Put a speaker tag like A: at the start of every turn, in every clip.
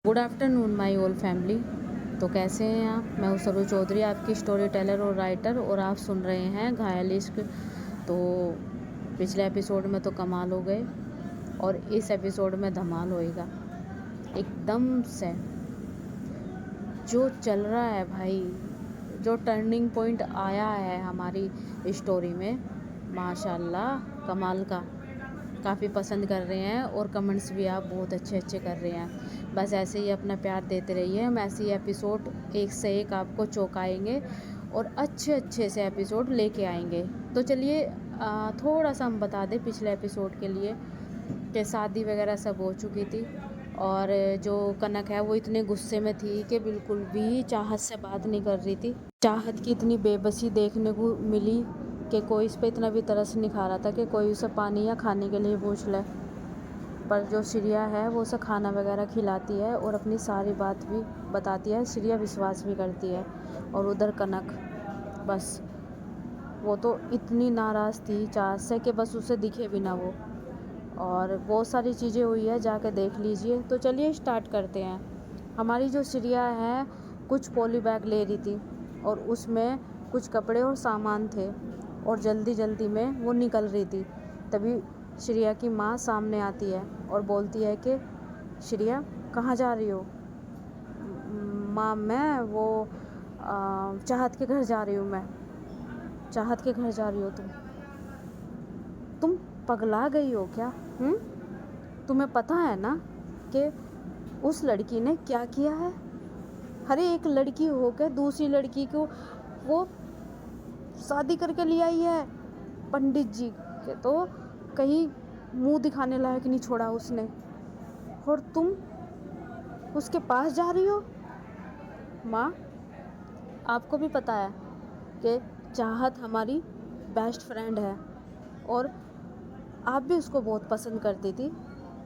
A: Good afternoon my old family. तो कैसे हैं आप? मैं हूँ सरू चौधरी, आपकी स्टोरी टेलर और राइटर, और आप सुन रहे हैं घायल इश्क। तो पिछले एपिसोड में तो कमाल हो गए और इस एपिसोड में धमाल होएगा एकदम से। जो चल रहा है भाई, जो टर्निंग पॉइंट आया है हमारी स्टोरी में, माशाल्लाह कमाल का। काफ़ी पसंद कर रहे हैं और कमेंट्स भी आप बहुत अच्छे अच्छे कर रहे हैं। बस ऐसे ही अपना प्यार देते रहिए। हम ऐसे ही एपिसोड एक से एक आपको चौंकाएंगे और अच्छे अच्छे से एपिसोड लेके आएंगे। तो चलिए थोड़ा सा हम बता दें पिछले एपिसोड के लिए कि शादी वगैरह सब हो चुकी थी और जो कनक है वो इतने गुस्से में थी कि बिल्कुल भी चाहत से बात नहीं कर रही थी। चाहत की इतनी बेबसी देखने को मिली कि कोई इस पर इतना भी तरस नहीं खा रहा था कि कोई उसे पानी या खाने के लिए पूछ ले। पर जो श्रिया है वो उसे खाना वगैरह खिलाती है और अपनी सारी बात भी बताती है। श्रिया विश्वास भी करती है। और उधर कनक, बस वो तो इतनी नाराज़ थी चाहत से कि बस उसे दिखे भी ना वो। और बहुत सारी चीज़ें हुई है, जाके देख लीजिए। तो चलिए स्टार्ट करते हैं। हमारी जो श्रिया है कुछ पॉली बैग ले रही थी और उसमें कुछ कपड़े और सामान थे और जल्दी जल्दी में वो निकल रही थी। तभी श्रिया की माँ सामने आती है और बोलती है कि श्रिया कहाँ जा रही हो? माँ मैं वो चाहत के घर जा रही हूँ। मैं चाहत के घर जा रही हो? तुम पगला गई हो क्या? तुम्हें पता है ना कि उस लड़की ने क्या किया है? अरे एक लड़की होकर दूसरी लड़की को वो शादी करके ले आई है। पंडित जी के तो कहीं मुंह दिखाने लायक नहीं छोड़ा उसने, और तुम उसके पास जा रही हो। माँ आपको भी पता है कि चाहत हमारी बेस्ट फ्रेंड है और आप भी उसको बहुत पसंद करती थी।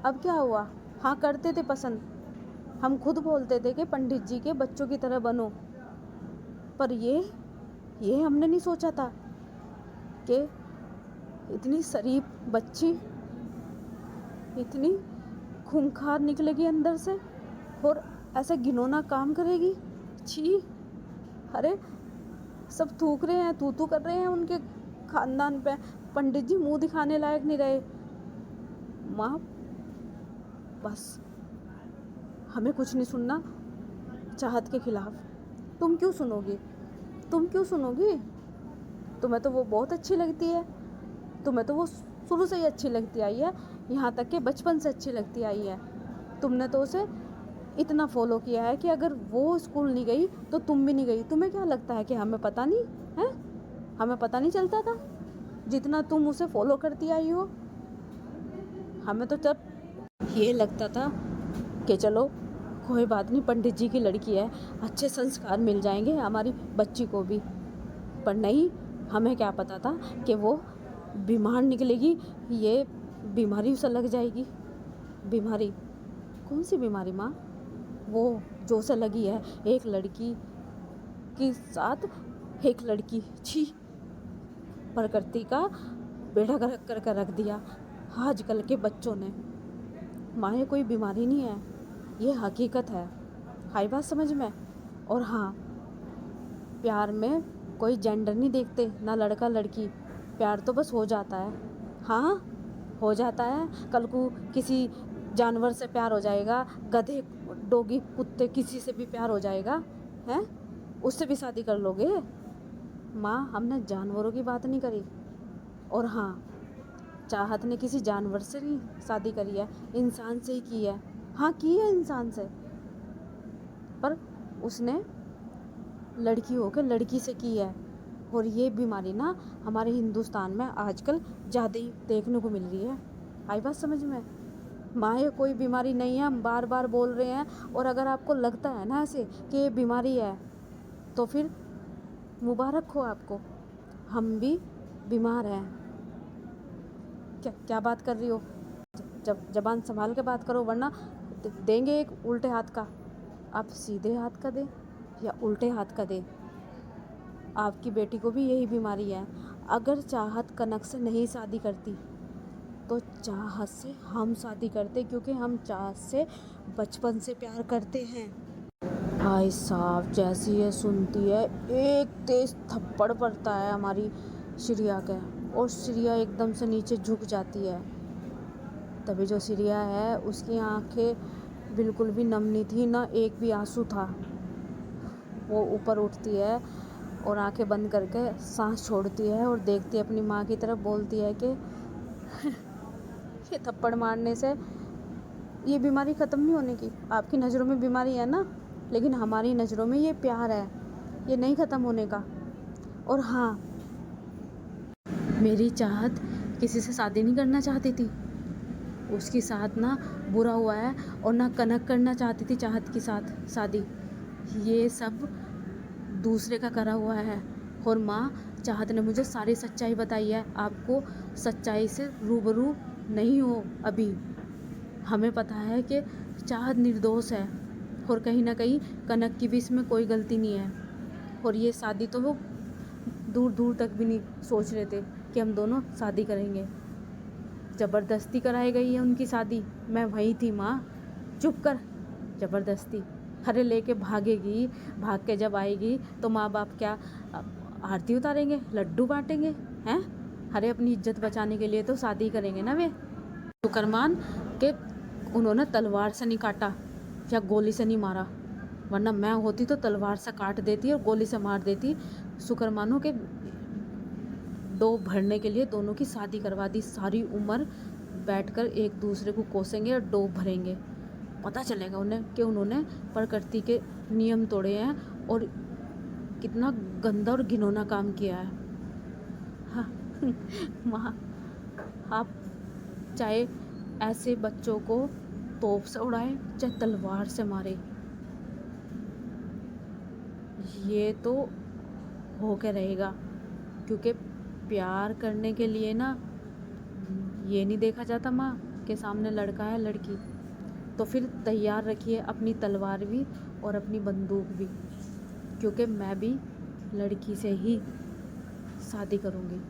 A: अब क्या हुआ? हाँ करते थे पसंद, हम खुद बोलते थे कि पंडित जी के बच्चों की तरह बनो। पर ये हमने नहीं सोचा था कि इतनी शरीफ बच्ची इतनी खूंखार निकलेगी अंदर से और ऐसा घिनौना काम करेगी। छी! अरे सब थूक रहे हैं, तू कर रहे हैं उनके खानदान पे। पंडित जी मुंह दिखाने लायक नहीं रहे। माँ बस हमें कुछ नहीं सुनना चाहत के खिलाफ। तुम क्यों सुनोगी? तुम्हें तो वो बहुत अच्छी लगती है। तुम्हें तो वो शुरू से ही अच्छी लगती आई है, यहाँ तक कि बचपन से अच्छी लगती आई है। तुमने तो उसे इतना फॉलो किया है कि अगर वो स्कूल नहीं गई तो तुम भी नहीं गई। तुम्हें क्या लगता है कि हमें पता नहीं है? हमें पता नहीं चलता था जितना तुम उसे फॉलो करती आई हो? हमें तो जब ये लगता था कि चलो कोई बात नहीं, पंडित जी की लड़की है, अच्छे संस्कार मिल जाएंगे हमारी बच्ची को भी। पर नहीं, हमें क्या पता था कि वो बीमार निकलेगी, ये बीमारी उसे लग जाएगी। बीमारी? कौन सी बीमारी माँ? वो जो उसे लगी है, एक लड़की के साथ एक लड़की। छी! प्रकृति का बेड़ा गर्क करके रख दिया आजकल के बच्चों ने। माँ ये कोई बीमारी नहीं है, ये हकीकत है। आई बात समझ में? और हाँ, प्यार में कोई जेंडर नहीं देखते, ना लड़का लड़की। प्यार तो बस हो जाता है। हाँ हो जाता है। कल को किसी जानवर से प्यार हो जाएगा, गधे, डॉगी, कुत्ते, किसी से भी प्यार हो जाएगा हैं, उससे भी शादी कर लोगे? माँ हमने जानवरों की बात नहीं करी। और हाँ, चाहत ने किसी जानवर से नहीं शादी करी है, इंसान से ही की है। हाँ की है इंसान से, पर उसने लड़की होकर लड़की से की है। और ये बीमारी ना हमारे हिंदुस्तान में आजकल ज़्यादा ही देखने को मिल रही है। आई बात समझ में? माँ ये कोई बीमारी नहीं है, हम बार बार बोल रहे हैं। और अगर आपको लगता है ना ऐसे कि ये बीमारी है तो फिर मुबारक हो आपको, हम भी बीमार हैं। क्या बात कर रही हो? जब जबान संभाल के बात करो, वरना देंगे एक उल्टे हाथ का। आप सीधे हाथ का दें या उल्टे हाथ का दें, आपकी बेटी को भी यही बीमारी है। अगर चाहत कनक से नहीं शादी करती तो चाहत से हम शादी करते, क्योंकि हम चाहत से बचपन से प्यार करते हैं। भाई साहब जैसी ये सुनती है, एक तेज थप्पड़ पड़ता है हमारी श्रिया के, और श्रिया एकदम से नीचे झुक जाती है। तभी जो श्रिया है उसकी आंखें बिल्कुल भी नम नहीं थी, ना एक भी आंसू था। वो ऊपर उठती है और आंखें बंद करके सांस छोड़ती है और देखती है अपनी माँ की तरफ, बोलती है कि ये थप्पड़ मारने से ये बीमारी ख़त्म नहीं होने की। आपकी नज़रों में बीमारी है ना, लेकिन हमारी नज़रों में ये प्यार है, ये नहीं ख़त्म होने का। और हाँ, मेरी चाहत किसी से शादी नहीं करना चाहती थी, उसके साथ ना बुरा हुआ है, और ना कनक करना चाहती थी चाहत के साथ शादी। ये सब दूसरे का करा हुआ है। और माँ, चाहत ने मुझे सारी सच्चाई बताई है। आपको सच्चाई से रूबरू नहीं हो अभी। हमें पता है कि चाहत निर्दोष है, और कहीं ना कहीं कनक की भी इसमें कोई गलती नहीं है। और ये शादी तो वो दूर दूर तक भी नहीं सोच रहे थे कि हम दोनों शादी करेंगे। ज़बरदस्ती कराई गई है उनकी शादी। मैं वहीं थी माँ, चुप कर। ज़बरदस्ती, अरे लेके भागेगी, भाग के जब आएगी तो माँ बाप क्या आरती उतारेंगे, लड्डू बांटेंगे हैं? अरे अपनी इज्जत बचाने के लिए तो शादी करेंगे ना वे। शुक्रमान के उन्होंने तलवार से नहीं काटा या गोली से नहीं मारा, वरना मैं होती तो तलवार से काट देती और गोली से मार देती। शुक्रमानों के डोब भरने के लिए दोनों की शादी करवा दी। सारी उम्र बैठकर एक दूसरे को कोसेंगे और डोब भरेंगे। पता चलेगा उन्हें कि उन्होंने प्रकृति के नियम तोड़े हैं और कितना गंदा और घिनौना काम किया है। हाँ माँ, आप चाहे ऐसे बच्चों को तोप से उड़ाए चाहे तलवार से मारे, ये तो हो के रहेगा। क्योंकि प्यार करने के लिए ना ये नहीं देखा जाता माँ के सामने लड़का है लड़की, तो फिर तैयार रखिए अपनी तलवार भी और अपनी बंदूक भी, क्योंकि मैं भी लड़की से ही शादी करूँगी।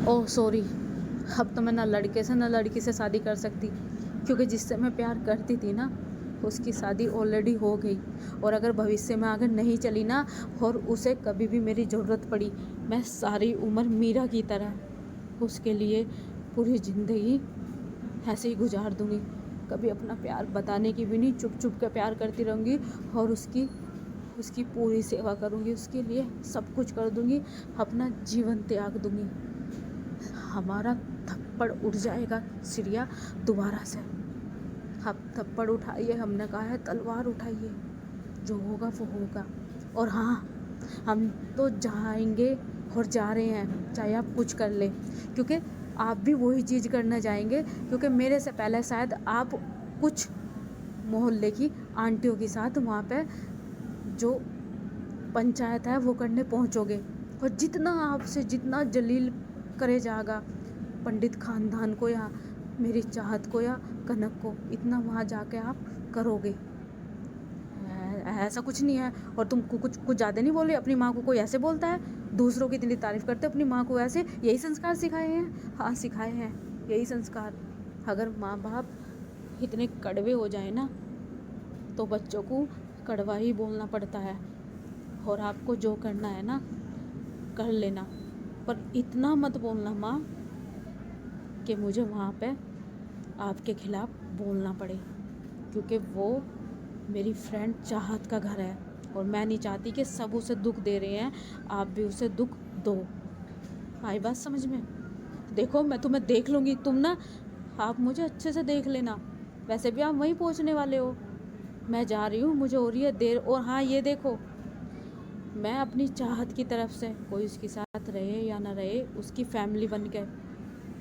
A: ओह सॉरी, अब तो मैं ना लड़के से ना लड़की से शादी कर सकती, क्योंकि जिससे मैं प्यार करती थी ना उसकी शादी ऑलरेडी हो गई। और अगर भविष्य में आगे नहीं चली ना और उसे कभी भी मेरी ज़रूरत पड़ी, मैं सारी उम्र मीरा की तरह उसके लिए पूरी ज़िंदगी ऐसे ही गुजार दूँगी। कभी अपना प्यार बताने की भी नहीं, चुप चुप के प्यार करती रहूँगी और उसकी पूरी सेवा करूँगी, उसके लिए सब कुछ कर दूँगी, अपना जीवन त्याग दूँगी। हमारा थप्पड़ उठ जाएगा श्रिया दोबारा से। अब थप्पड़ उठाइए, हमने कहा है तलवार उठाइए, जो होगा वो होगा। और हाँ, हम तो जाएंगे और जा रहे हैं, चाहे आप कुछ कर ले, क्योंकि आप भी वही चीज़ करना जाएंगे। क्योंकि मेरे से पहले शायद आप कुछ मोहल्ले की आंटियों के साथ वहाँ पे जो पंचायत है वो करने पहुँचोगे, और जितना आपसे जितना जलील करे जाएगा पंडित खानदान को या मेरी चाहत को या कनक को, इतना वहाँ जाके आप करोगे। ऐसा कुछ नहीं है। और तुम कुछ ज़्यादा नहीं बोल रहे। अपनी माँ को कोई ऐसे बोलता है? दूसरों की इतनी तारीफ़ करते, अपनी माँ को ऐसे? यही संस्कार सिखाए हैं? हाँ सिखाए हैं, यही संस्कार। अगर माँ बाप इतने कड़वे हो जाए ना तो बच्चों को कड़वा ही बोलना पड़ता है। और आपको जो करना है ना कर लेना, पर इतना मत बोलना माँ कि मुझे वहाँ पे आपके खिलाफ़ बोलना पड़े, क्योंकि वो मेरी फ्रेंड चाहत का घर है और मैं नहीं चाहती कि सब उसे दुख दे रहे हैं, आप भी उसे दुख दो। आई बात समझ में? देखो मैं तुम्हें देख लूँगी, तुम ना आप मुझे अच्छे से देख लेना। वैसे भी आप वहीं पहुँचने वाले हो, मैं जा रही हूँ, मुझे हो रही है देर। और हाँ ये देखो, मैं अपनी चाहत की तरफ से, कोई उसके साथ रहे या ना रहे, उसकी फैमिली बन के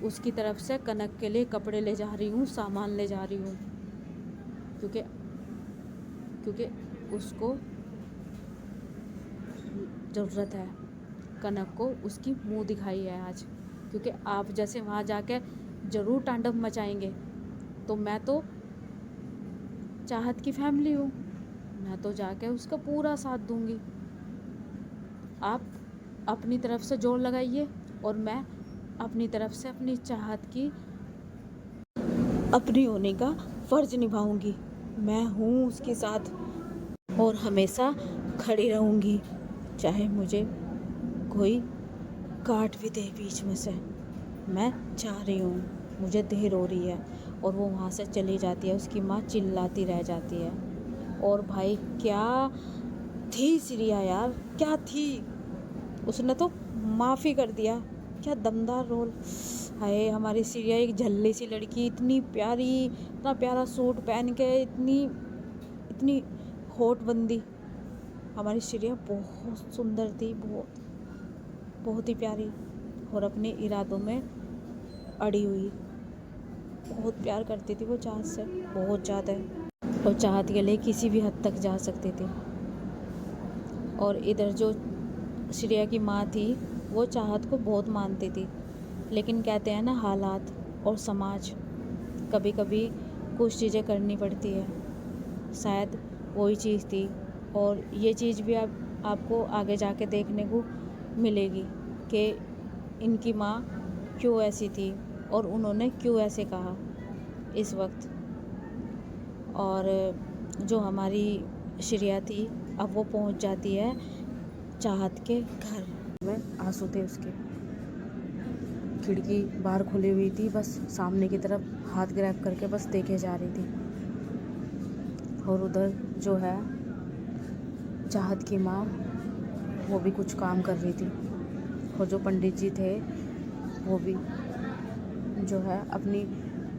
A: उसकी तरफ से कनक के लिए कपड़े ले जा रही हूँ, सामान ले जा रही हूँ, क्योंकि उसको ज़रूरत है। कनक को उसकी मुंह दिखाई है आज, क्योंकि आप जैसे वहाँ जाके ज़रूर तांडव मचाएंगे, तो मैं तो चाहत की फैमिली हूँ, मैं तो जाके उसका पूरा साथ दूँगी। आप अपनी तरफ से जोर लगाइए और मैं अपनी तरफ से अपनी चाहत की अपनी होने का फ़र्ज निभाऊंगी। मैं हूँ उसके साथ और हमेशा खड़ी रहूंगी, चाहे मुझे कोई काट भी दे बीच में से। मैं जा रही हूँ, मुझे देर हो रही है। और वो वहाँ से चली जाती है। उसकी माँ चिल्लाती रह जाती है। और भाई क्या थी श्रिया यार, क्या थी। उसने तो माफ़ी कर दिया। क्या दमदार रोल। हाय हमारी श्रिया, एक झल्ली सी लड़की, इतनी प्यारी, इतना प्यारा सूट पहन के, इतनी इतनी होठ बंदी। हमारी श्रिया बहुत सुंदर थी, बहुत बहुत ही प्यारी। और अपने इरादों में अड़ी हुई। बहुत प्यार करती थी वो चाहत से, बहुत ज़्यादा। और चाहत के लिए किसी भी हद तक जा सकती थी। और इधर जो श्रेया की माँ थी वो चाहत को बहुत मानती थी, लेकिन कहते हैं ना हालात और समाज, कभी कभी कुछ चीज़ें करनी पड़ती है। शायद वही चीज़ थी। और ये चीज़ भी आपको आगे जाके देखने को मिलेगी कि इनकी माँ क्यों ऐसी थी और उन्होंने क्यों ऐसे कहा इस वक्त। और जो हमारी श्रेया थी, अब वो पहुंच जाती है चाहत के घर में। आंसू थे उसके, खिड़की बाहर खुली हुई थी, बस सामने की तरफ हाथ ग्रैब करके बस देखे जा रही थी। और उधर जो है चाहत की माँ, वो भी कुछ काम कर रही थी। और जो पंडित जी थे वो भी जो है अपनी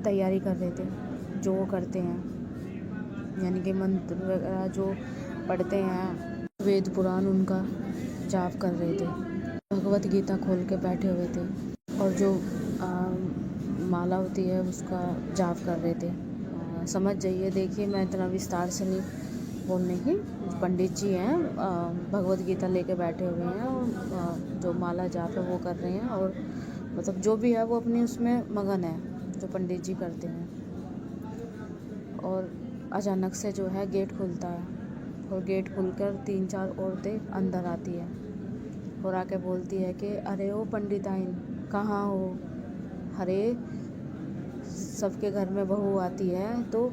A: तैयारी कर रहे थे, जो वो करते हैं, यानी कि मंत्र वगैरह जो पढ़ते हैं, वेद पुराण, उनका जाप कर रहे थे। भगवत गीता खोल के बैठे हुए थे। और जो माला होती है उसका जाप कर रहे थे। समझ जाइए, देखिए मैं इतना विस्तार से नहीं बोलने की। पंडित जी हैं, भगवत गीता लेके बैठे हुए हैं और जो माला जाप है वो कर रहे हैं। और मतलब जो भी है वो अपनी उसमें मगन है, जो पंडित जी करते हैं। और अचानक से जो है गेट खुलता है और गेट खुलकर 3-4 औरतें अंदर आती हैं और आके बोलती है कि अरे ओ पंडिताइन कहाँ हो। अरे सबके घर में बहू आती है तो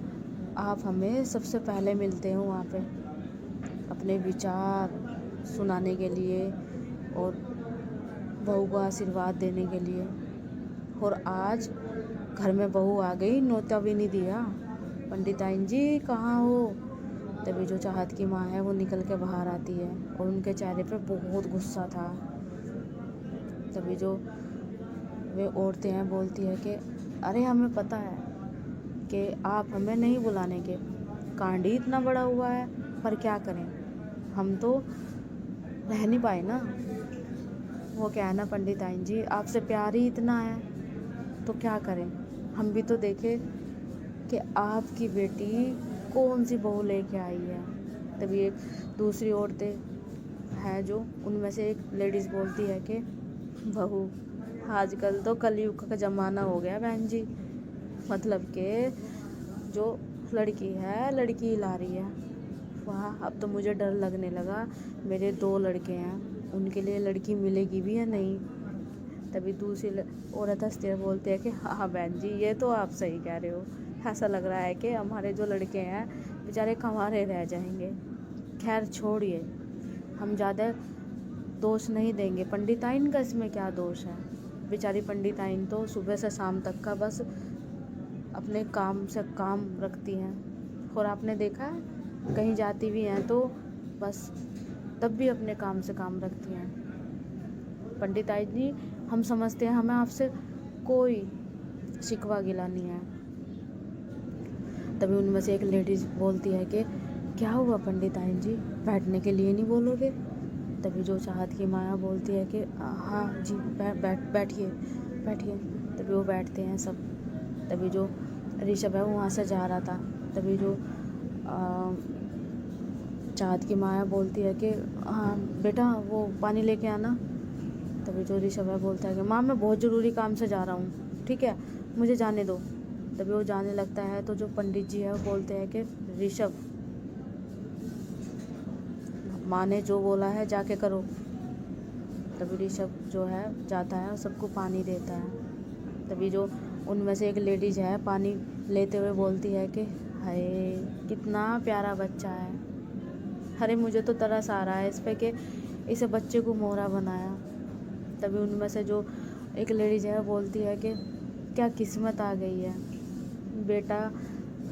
A: आप हमें सबसे पहले मिलते हो वहाँ पे अपने विचार सुनाने के लिए और बहू को आशीर्वाद देने के लिए। और आज घर में बहू आ गई, न्योता भी नहीं दिया। पंडिताइन जी कहाँ हो। तभी जो चाहत की माँ है वो निकल के बाहर आती है और उनके चेहरे पे बहुत गुस्सा था। तभी जो वे औरतें हैं बोलती है कि अरे हमें पता है कि आप हमें नहीं बुलाने के, कांड ही इतना बड़ा हुआ है, पर क्या करें, हम तो रह नहीं पाए ना। वो क्या है ना पंडिताइन जी, आपसे प्यार ही इतना है तो क्या करें, हम भी तो देखें कि आपकी बेटी कौन सी बहू लेके आई है। तभी एक दूसरी औरतें हैं जो उनमें से एक लेडीज़ बोलती है कि बहू आजकल तो कलयुग का ज़माना हो गया बहन जी, मतलब कि जो लड़की है लड़की ला रही है। वाह, अब तो मुझे डर लगने लगा, मेरे 2 लड़के हैं, उनके लिए लड़की मिलेगी भी या नहीं। तभी दूसरी औरत हंसते हुए बोलते हैं कि हाँ बहन जी, ये तो आप सही कह रहे हो। ऐसा लग रहा है कि हमारे जो लड़के हैं बेचारे कंवारे रह जाएंगे। खैर छोड़िए, हम ज़्यादा दोष नहीं देंगे, पंडिताइन का इसमें क्या दोष है। बेचारी पंडिताइन तो सुबह से शाम तक का बस अपने काम से काम रखती हैं। और आपने देखा है कहीं जाती भी हैं तो बस तब भी अपने काम से काम रखती हैं। पंडिताइन जी, हम समझते हैं हमें आपसे कोई शिकवा गिला नहीं है। तभी उनमें से एक लेडीज़ बोलती है कि क्या हुआ पंडिताइन जी, बैठने के लिए नहीं बोलोगे। तभी जो चाहत की माया बोलती है कि हाँ जी बैठिए बैठिए। तभी वो बैठते हैं सब। तभी जो ऋषभ है वो वहाँ से जा रहा था। तभी जो चाहत की माया बोलती है कि हाँ बेटा वो पानी लेके आना। तभी जो ऋषभ है बोलता है कि माँ मैं बहुत ज़रूरी काम से जा रहा हूँ, ठीक है मुझे जाने दो। तभी वो जाने लगता है तो जो पंडित जी है वो बोलते हैं कि ऋषभ, माँ ने जो बोला है जाके करो। तभी ऋषभ जो है जाता है और सबको पानी देता है। तभी जो उनमें से एक लेडीज है पानी लेते हुए बोलती है कि हाय कितना प्यारा बच्चा है, अरे मुझे तो तरस आ रहा है इस पे कि इसे बच्चे को मोहरा बनाया। तभी उनमें से जो एक लेडीज है बोलती है कि क्या किस्मत आ गई है, बेटा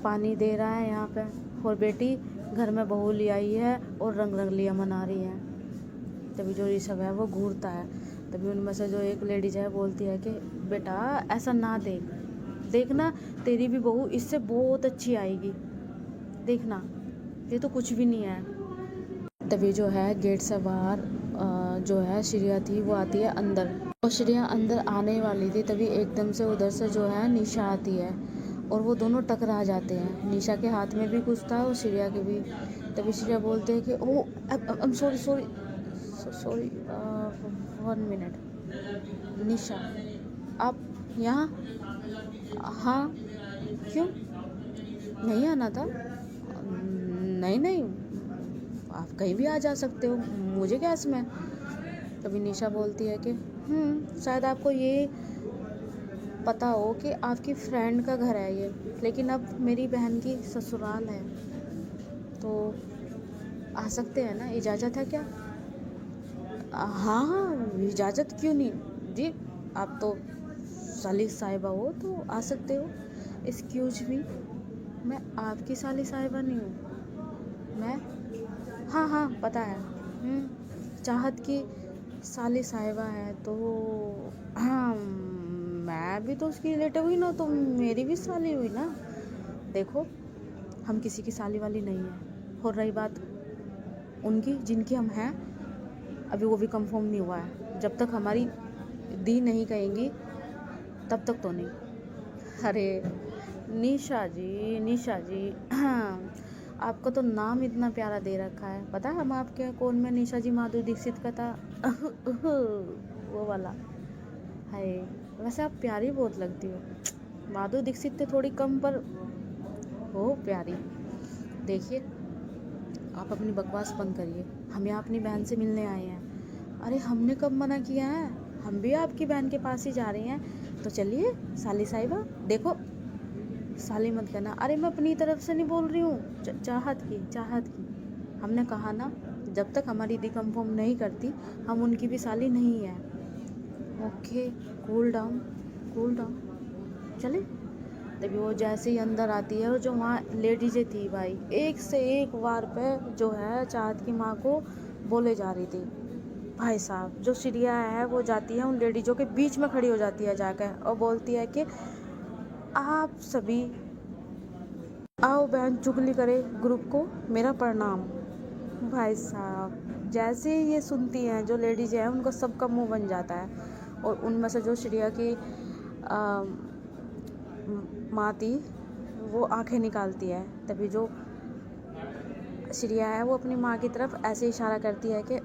A: पानी दे रहा है यहाँ पे और बेटी घर में बहू ले आई है और रंग रंगलियाँ मना रही है। तभी जो ऋषभ है वो घूरता है। तभी उनमें से जो एक लेडीज है बोलती है कि बेटा ऐसा ना देखना तेरी भी बहू इससे बहुत अच्छी आएगी, देखना ये तो कुछ भी नहीं है। तभी जो है गेट से बाहर जो है श्रेया थी वो आती है अंदर, और श्रेया अंदर आने वाली थी तभी एकदम से उधर से जो है निशा आती है और वो दोनों टकरा जाते हैं। निशा के हाथ में भी कुछ था और श्रेया के भी। तभी श्रेया बोलते हैं कि ओ आई एम सॉरी 1 मिनट। निशा आप यहाँ? हाँ क्यों, नहीं आना था? नहीं आप कहीं भी आ जा सकते हो, मुझे क्या इसमें। तभी निशा बोलती है कि शायद आपको ये पता हो कि आपकी फ्रेंड का घर है ये, लेकिन अब मेरी बहन की ससुराल है तो आ सकते हैं ना, इजाज़त है क्या? हाँ इजाज़त क्यों नहीं जी, आप तो साली साहिबा हो तो आ सकते हो। एक्सक्यूज मी, मैं आपकी साली साहिबा नहीं हूँ, मैं हाँ पता है, चाहत की साली साहिबा है तो हाँ मैं भी तो उसकी रिलेटिव हुई ना, तो मेरी भी साली हुई ना। देखो हम किसी की साली वाली नहीं है, और रही बात उनकी जिनकी हम हैं, अभी वो भी कंफर्म नहीं हुआ है, जब तक हमारी दी नहीं कहेंगी तब तक तो नहीं। अरे निशा जी आपका तो नाम इतना प्यारा दे रखा है, पता है हम आपके कौन में? निशा जी माधुरी दीक्षित का था वो वाला है। वैसे आप प्यारी बहुत लगती हो, माधुरी दीक्षित थे थोड़ी कम पर हो प्यारी। देखिए आप अपनी बकवास बंद करिए, हम यहाँ अपनी बहन से मिलने आए हैं। अरे हमने कब मना किया है, हम भी आपकी बहन के पास ही जा रहे हैं, तो चलिए साली साहिबा। देखो साली मत कहना, अरे मैं अपनी तरफ से नहीं बोल रही हूँ, चाहत की हमने कहा ना, जब तक हमारी दी कंफर्म नहीं करती हम उनकी भी साली नहीं है। ओके कूल डाउन चले। तभी वो जैसे ही अंदर आती है और जो वहाँ लेडीजें थी भाई एक से एक वार पे जो है चाहत की माँ को बोले जा रही थी। भाई साहब जो श्रेया है वो जाती है उन लेडीजों के बीच में खड़ी हो जाती है जाकर और बोलती है कि आप सभी आओ बहन चुगली करे ग्रुप को मेरा प्रणाम। भाई साहब जैसे ही ये सुनती हैं जो लेडीज हैं उनका सबका मुंह बन जाता है, और उनमें से जो श्रेया की माँ थी वो आंखें निकालती है। तभी जो श्रेया है वो अपनी माँ की तरफ ऐसे इशारा करती है कि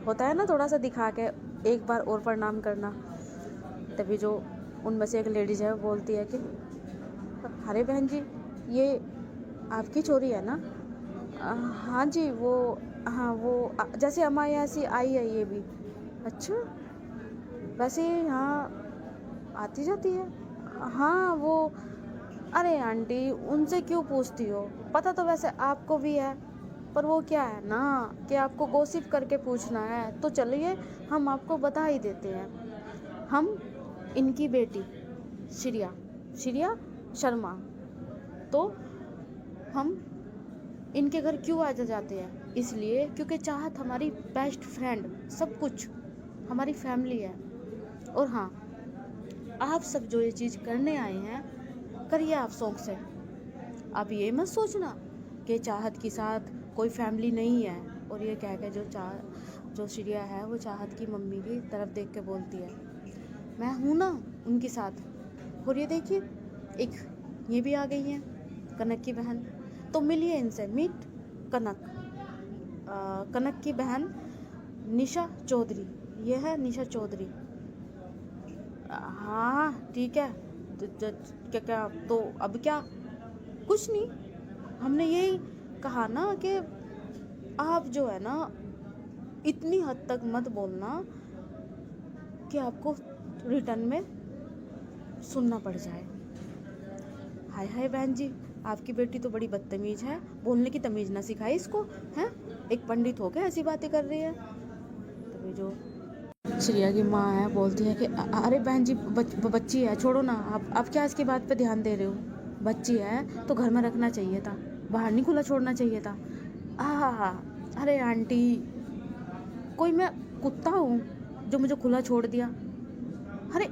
A: होता है ना थोड़ा सा दिखा के एक बार और प्रणाम करना। तभी जो उनमें से एक लेडीज है वो बोलती है कि अरे बहन जी ये आपकी चोरी है ना? हाँ जी वो जैसे हमारे यहाँ से आई है ये भी। अच्छा वैसे यहाँ आती जाती है? हाँ वो, अरे आंटी उनसे क्यों पूछती हो, पता तो वैसे आपको भी है, पर वो क्या है ना कि आपको गॉसिप करके पूछना है, तो चलिए हम आपको बता ही देते हैं। हम इनकी बेटी श्रेया शर्मा, तो हम इनके घर क्यों आ जाते हैं? इसलिए क्योंकि चाहत हमारी बेस्ट फ्रेंड, सब कुछ हमारी फैमिली है। और हाँ आप सब जो ये चीज़ करने आए हैं करिए आप शौक से, आप ये मत सोचना कि चाहत के साथ कोई फैमिली नहीं है। और ये कह के जो श्रेया है वो चाहत की मम्मी की तरफ देख के बोलती है मैं हूँ ना उनके साथ। और ये देखिए एक ये भी आ गई है कनक की बहन, तो मिलिए इनसे, मीट कनक की बहन निशा चौधरी, ये है निशा चौधरी। हाँ ठीक है, क्या तो अब क्या? कुछ नहीं, हमने यही कहा ना कि आप जो है ना इतनी हद तक मत बोलना कि आपको रिटर्न में सुनना पड़ जाए। हाय हाय बहन जी, आपकी बेटी तो बड़ी बदतमीज है, बोलने की तमीज ना सिखाई इसको, हैं? एक पंडित होके ऐसी बातें कर रही है। तभी जो श्रेया की माँ है बोलती है कि अरे बहन जी, बच्ची है, छोड़ो ना, आप क्या इसकी बात पे ध्यान दे रहे हो? बच्ची है तो घर में रखना चाहिए था, बाहर नहीं खुला छोड़ना चाहिए था। अरे आंटी, कोई मैं कुत्ता हूँ जो मुझे खुला छोड़ दिया? अरे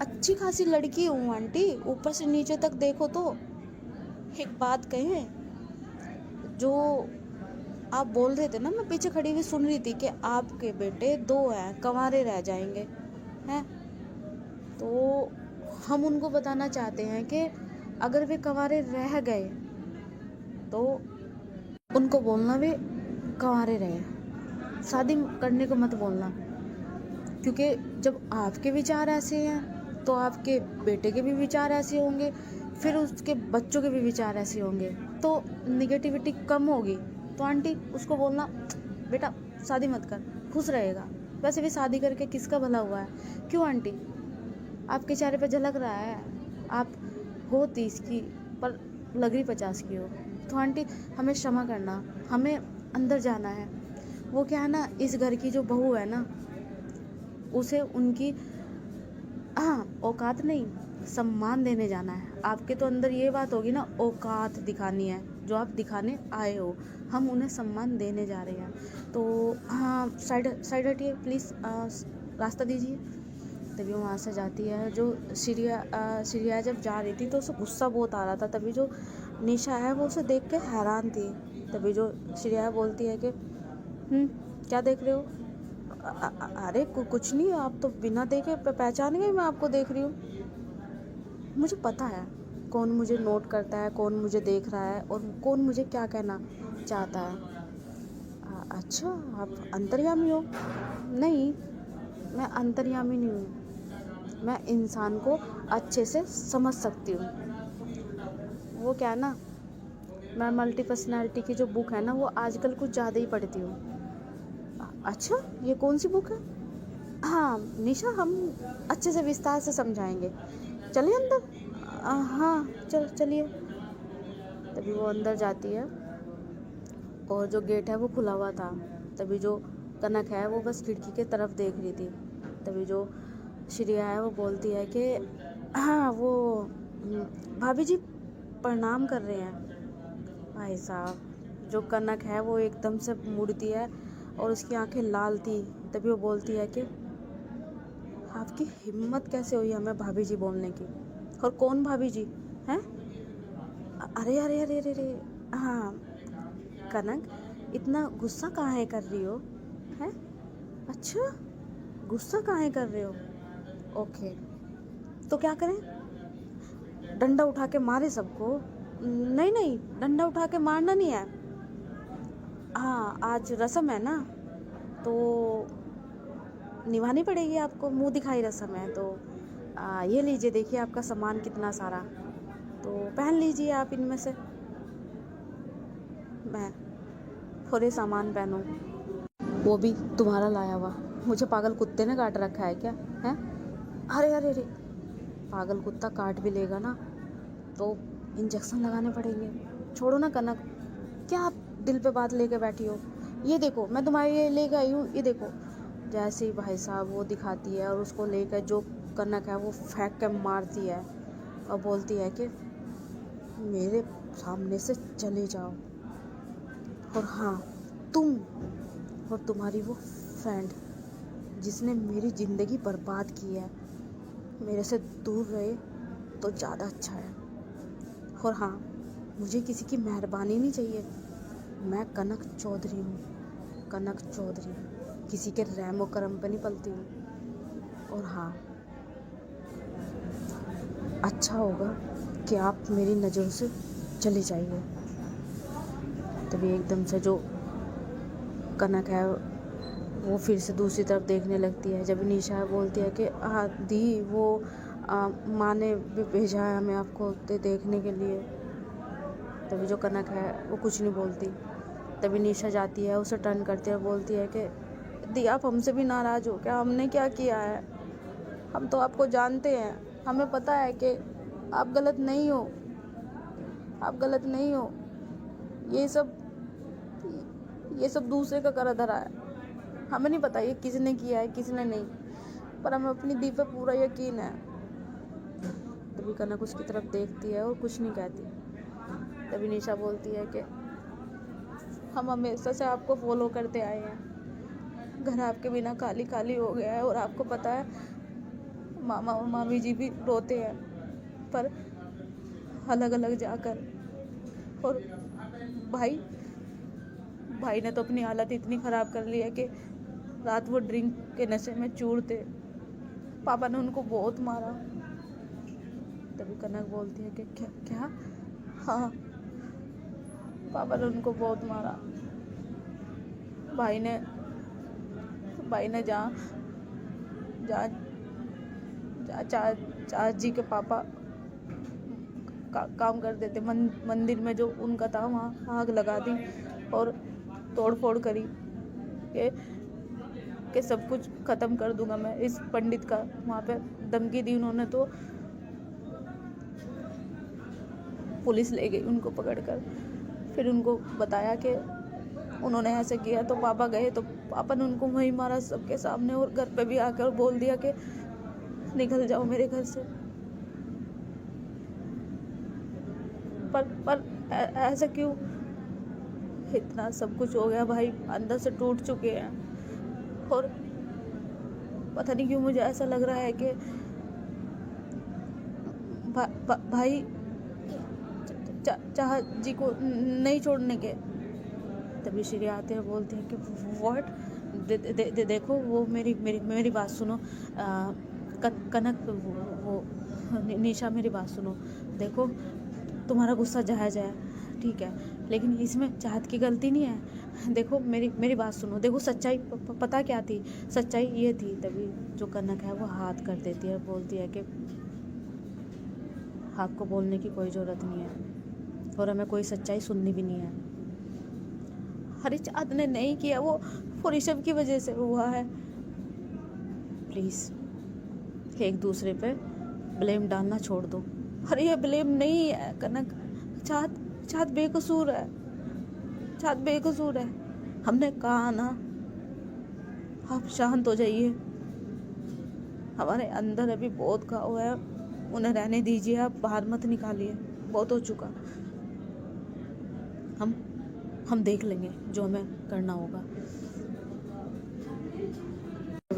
A: अच्छी खासी लड़की हूँ आंटी, ऊपर से नीचे तक देखो तो। एक बात कहें, जो आप बोल रहे थे ना, मैं पीछे खड़ी हुई सुन रही थी कि आपके बेटे 2 हैं, कंवारे रह जाएंगे, हैं? तो हम उनको बताना चाहते हैं कि अगर वे कंवारे रह गए तो उनको बोलना वे कंवारे रहे, शादी करने को मत बोलना। क्योंकि जब आपके विचार ऐसे हैं तो आपके बेटे के भी विचार ऐसे होंगे, फिर उसके बच्चों के भी विचार ऐसे होंगे, तो निगेटिविटी कम होगी। तो आंटी उसको बोलना, बेटा शादी मत कर, खुश रहेगा। वैसे भी शादी करके किसका भला हुआ है? क्यों आंटी, आपके चेहरे पे झलक रहा है, आप हो 30 की पर लग रही 50 की हो। तो आंटी हमें क्षमा करना, हमें अंदर जाना है। वो क्या है ना, इस घर की जो बहू है ना, उसे उनकी औकात नहीं, सम्मान देने जाना है। आपके तो अंदर ये बात होगी ना, औकात दिखानी है, जो आप दिखाने आए हो, हम उन्हें सम्मान देने जा रहे हैं। तो हाँ, साइड हटिए प्लीज़, रास्ता दीजिए। तभी वो वहाँ से जाती है। जो श्रेया जब जा रही थी तो उसे गुस्सा बहुत आ रहा था। तभी जो निशा है वो उसे देख के हैरान थी। तभी जो श्रेया बोलती है कि क्या देख रहे हो? अरे कुछ नहीं, आप तो बिना देखे पहचान गए मैं आपको देख रही हूँ। मुझे पता है कौन मुझे नोट करता है, कौन मुझे देख रहा है और कौन मुझे क्या कहना चाहता है। अच्छा, आप अंतर्यामी हो? नहीं, मैं अंतर्यामी नहीं हूँ, मैं इंसान को अच्छे से समझ सकती हूँ। वो क्या है ना, मैं मल्टी पर्सनैलिटी की जो बुक है ना, वो आजकल कुछ ज़्यादा ही पढ़ती हूँ। अच्छा, ये कौन सी बुक है? हाँ निशा, हम अच्छे से विस्तार से समझाएंगे, चलिए अंदर। हाँ चलिए। तभी वो अंदर जाती है और जो गेट है वो खुला हुआ था। तभी जो कनक है वो बस खिड़की के तरफ देख रही थी। तभी जो श्रेया है वो बोलती है कि हाँ, वो भाभी जी प्रणाम कर रहे हैं। भाई साहब, जो कनक है वो एकदम से मुड़ती है और उसकी आंखें लाल थी। तभी वो बोलती है कि आपकी हिम्मत कैसे हुई हमें भाभी जी बोलने की? और कौन भाभी जी हैं? अरे अरे अरे अरे अरे, हाँ कनक, इतना गुस्सा काहे कर रही हो? हैं? अच्छा, गुस्सा काहे कर रहे हो? ओके, तो क्या करें? डंडा उठा के मारे सबको? नहीं नहीं, डंडा उठा के मारना नहीं है। हाँ, आज रस्म है ना, तो निभानी पड़ेगी आपको, मुंह दिखाई रस्म है। तो ये लीजिए, देखिए आपका सामान कितना सारा, तो पहन लीजिए आप इनमें से। मैं थोड़े सामान पहनूं, वो भी तुम्हारा लाया हुआ? मुझे पागल कुत्ते ने काट रखा है क्या? हैं? अरे अरे अरे, पागल कुत्ता काट भी लेगा ना तो इंजेक्शन लगाने पड़ेंगे। छोड़ो ना कनक, क्या आप दिल पे बात लेके बैठी हो? ये देखो, मैं तुम्हारे लिए लेके आई हूँ, ये देखो। जैसे ही भाई साहब वो दिखाती है और उसको लेकर जो कनक है वो फेंक के मारती है और बोलती है कि मेरे सामने से चले जाओ। और हाँ, तुम और तुम्हारी वो फ्रेंड जिसने मेरी ज़िंदगी बर्बाद की है, मेरे से दूर रहे तो ज़्यादा अच्छा है। और हाँ, मुझे किसी की मेहरबानी नहीं चाहिए। मैं कनक चौधरी हूँ, कनक चौधरी, किसी के रहम और करम पे नहीं पलती हूँ। और हाँ, अच्छा होगा कि आप मेरी नज़रों से चले जाइए। तभी एकदम से जो कनक है वो फिर से दूसरी तरफ देखने लगती है। जब निशा बोलती है कि हाँ दी, वो माँ ने भी भेजा है हमें आपको देखने के लिए। तभी जो कनक है वो कुछ नहीं बोलती। तभी निशा जाती है, उसे टर्न करती है और बोलती है कि दी, आप हमसे भी नाराज़ हो क्या? हमने क्या किया है?
B: हम तो आपको जानते हैं, हमें पता है कि आप गलत नहीं हो, आप गलत नहीं हो। ये सब दूसरे का करा धरा है, हमें नहीं पता ये किसने किया है किसने नहीं, पर हमें अपनी दी पे पूरा यकीन है। तभी कनक उसकी तरफ देखती है और कुछ नहीं कहती। तभी निशा बोलती है कि हम हमेशा से आपको फॉलो करते आए हैं, घर आपके बिना खाली खाली हो गया है, और आपको पता है मामा और मामी जी भी रोते हैं, पर अलग अलग जाकर। और भाई ने तो अपनी हालत इतनी ख़राब कर ली है कि रात वो ड्रिंक के नशे में चूर थे, पापा ने उनको बहुत मारा। तभी कनक बोलती है कि क्या? हाँ, पापा ने उनको बहुत मारा। भाई ने जहाँ चाचा जी के पापा काम करते थे मंदिर में, जो उनका था, वहाँ आग लगा दी और तोड़ फोड़ करी कि सब कुछ ख़त्म कर दूंगा मैं इस पंडित का। वहाँ पे धमकी दी उन्होंने, तो पुलिस ले गई उनको पकड़कर। फिर उनको बताया कि उन्होंने ऐसे किया, तो पापा गए, तो पापा ने उनको वहीं मारा सबके सामने, और घर पे भी आकर बोल दिया कि निकल जाओ मेरे घर से। पर ऐसा क्यों? इतना सब कुछ हो गया, भाई अंदर से टूट चुके हैं, और पता नहीं क्यों मुझे ऐसा लग रहा है कि भाई चाचा जी को नहीं छोड़ने के। तभी श्री आते हैं, बोलते हैं कि व्हाट, देखो वो मेरी बात सुनो। कनक, वो निशा, मेरी बात सुनो। देखो तुम्हारा गुस्सा जायज़ है, ठीक है, लेकिन इसमें चाहत की गलती नहीं है। देखो मेरी बात सुनो। देखो सच्चाई पता क्या थी? सच्चाई ये थी। तभी जो कनक है वो हाथ कर देती है, बोलती है कि आपको बोलने की कोई ज़रूरत नहीं है, और हमें कोई सच्चाई सुननी भी नहीं है। हरिचाँद ने नहीं किया, वो ऋषभ की वजह से हुआ है। प्लीज़ एक दूसरे पे ब्लेम डालना छोड़ दो। अरे ये ब्लेम नहीं है कनक, चाहत बेकसूर है, चाहत बेकसूर है। हमने कहा ना, आप शांत हो जाइए। हमारे अंदर अभी बहुत घाव है, उन्हें रहने दीजिए, आप बाहर मत निकालिए, बहुत हो चुका। हम देख लेंगे जो हमें करना होगा।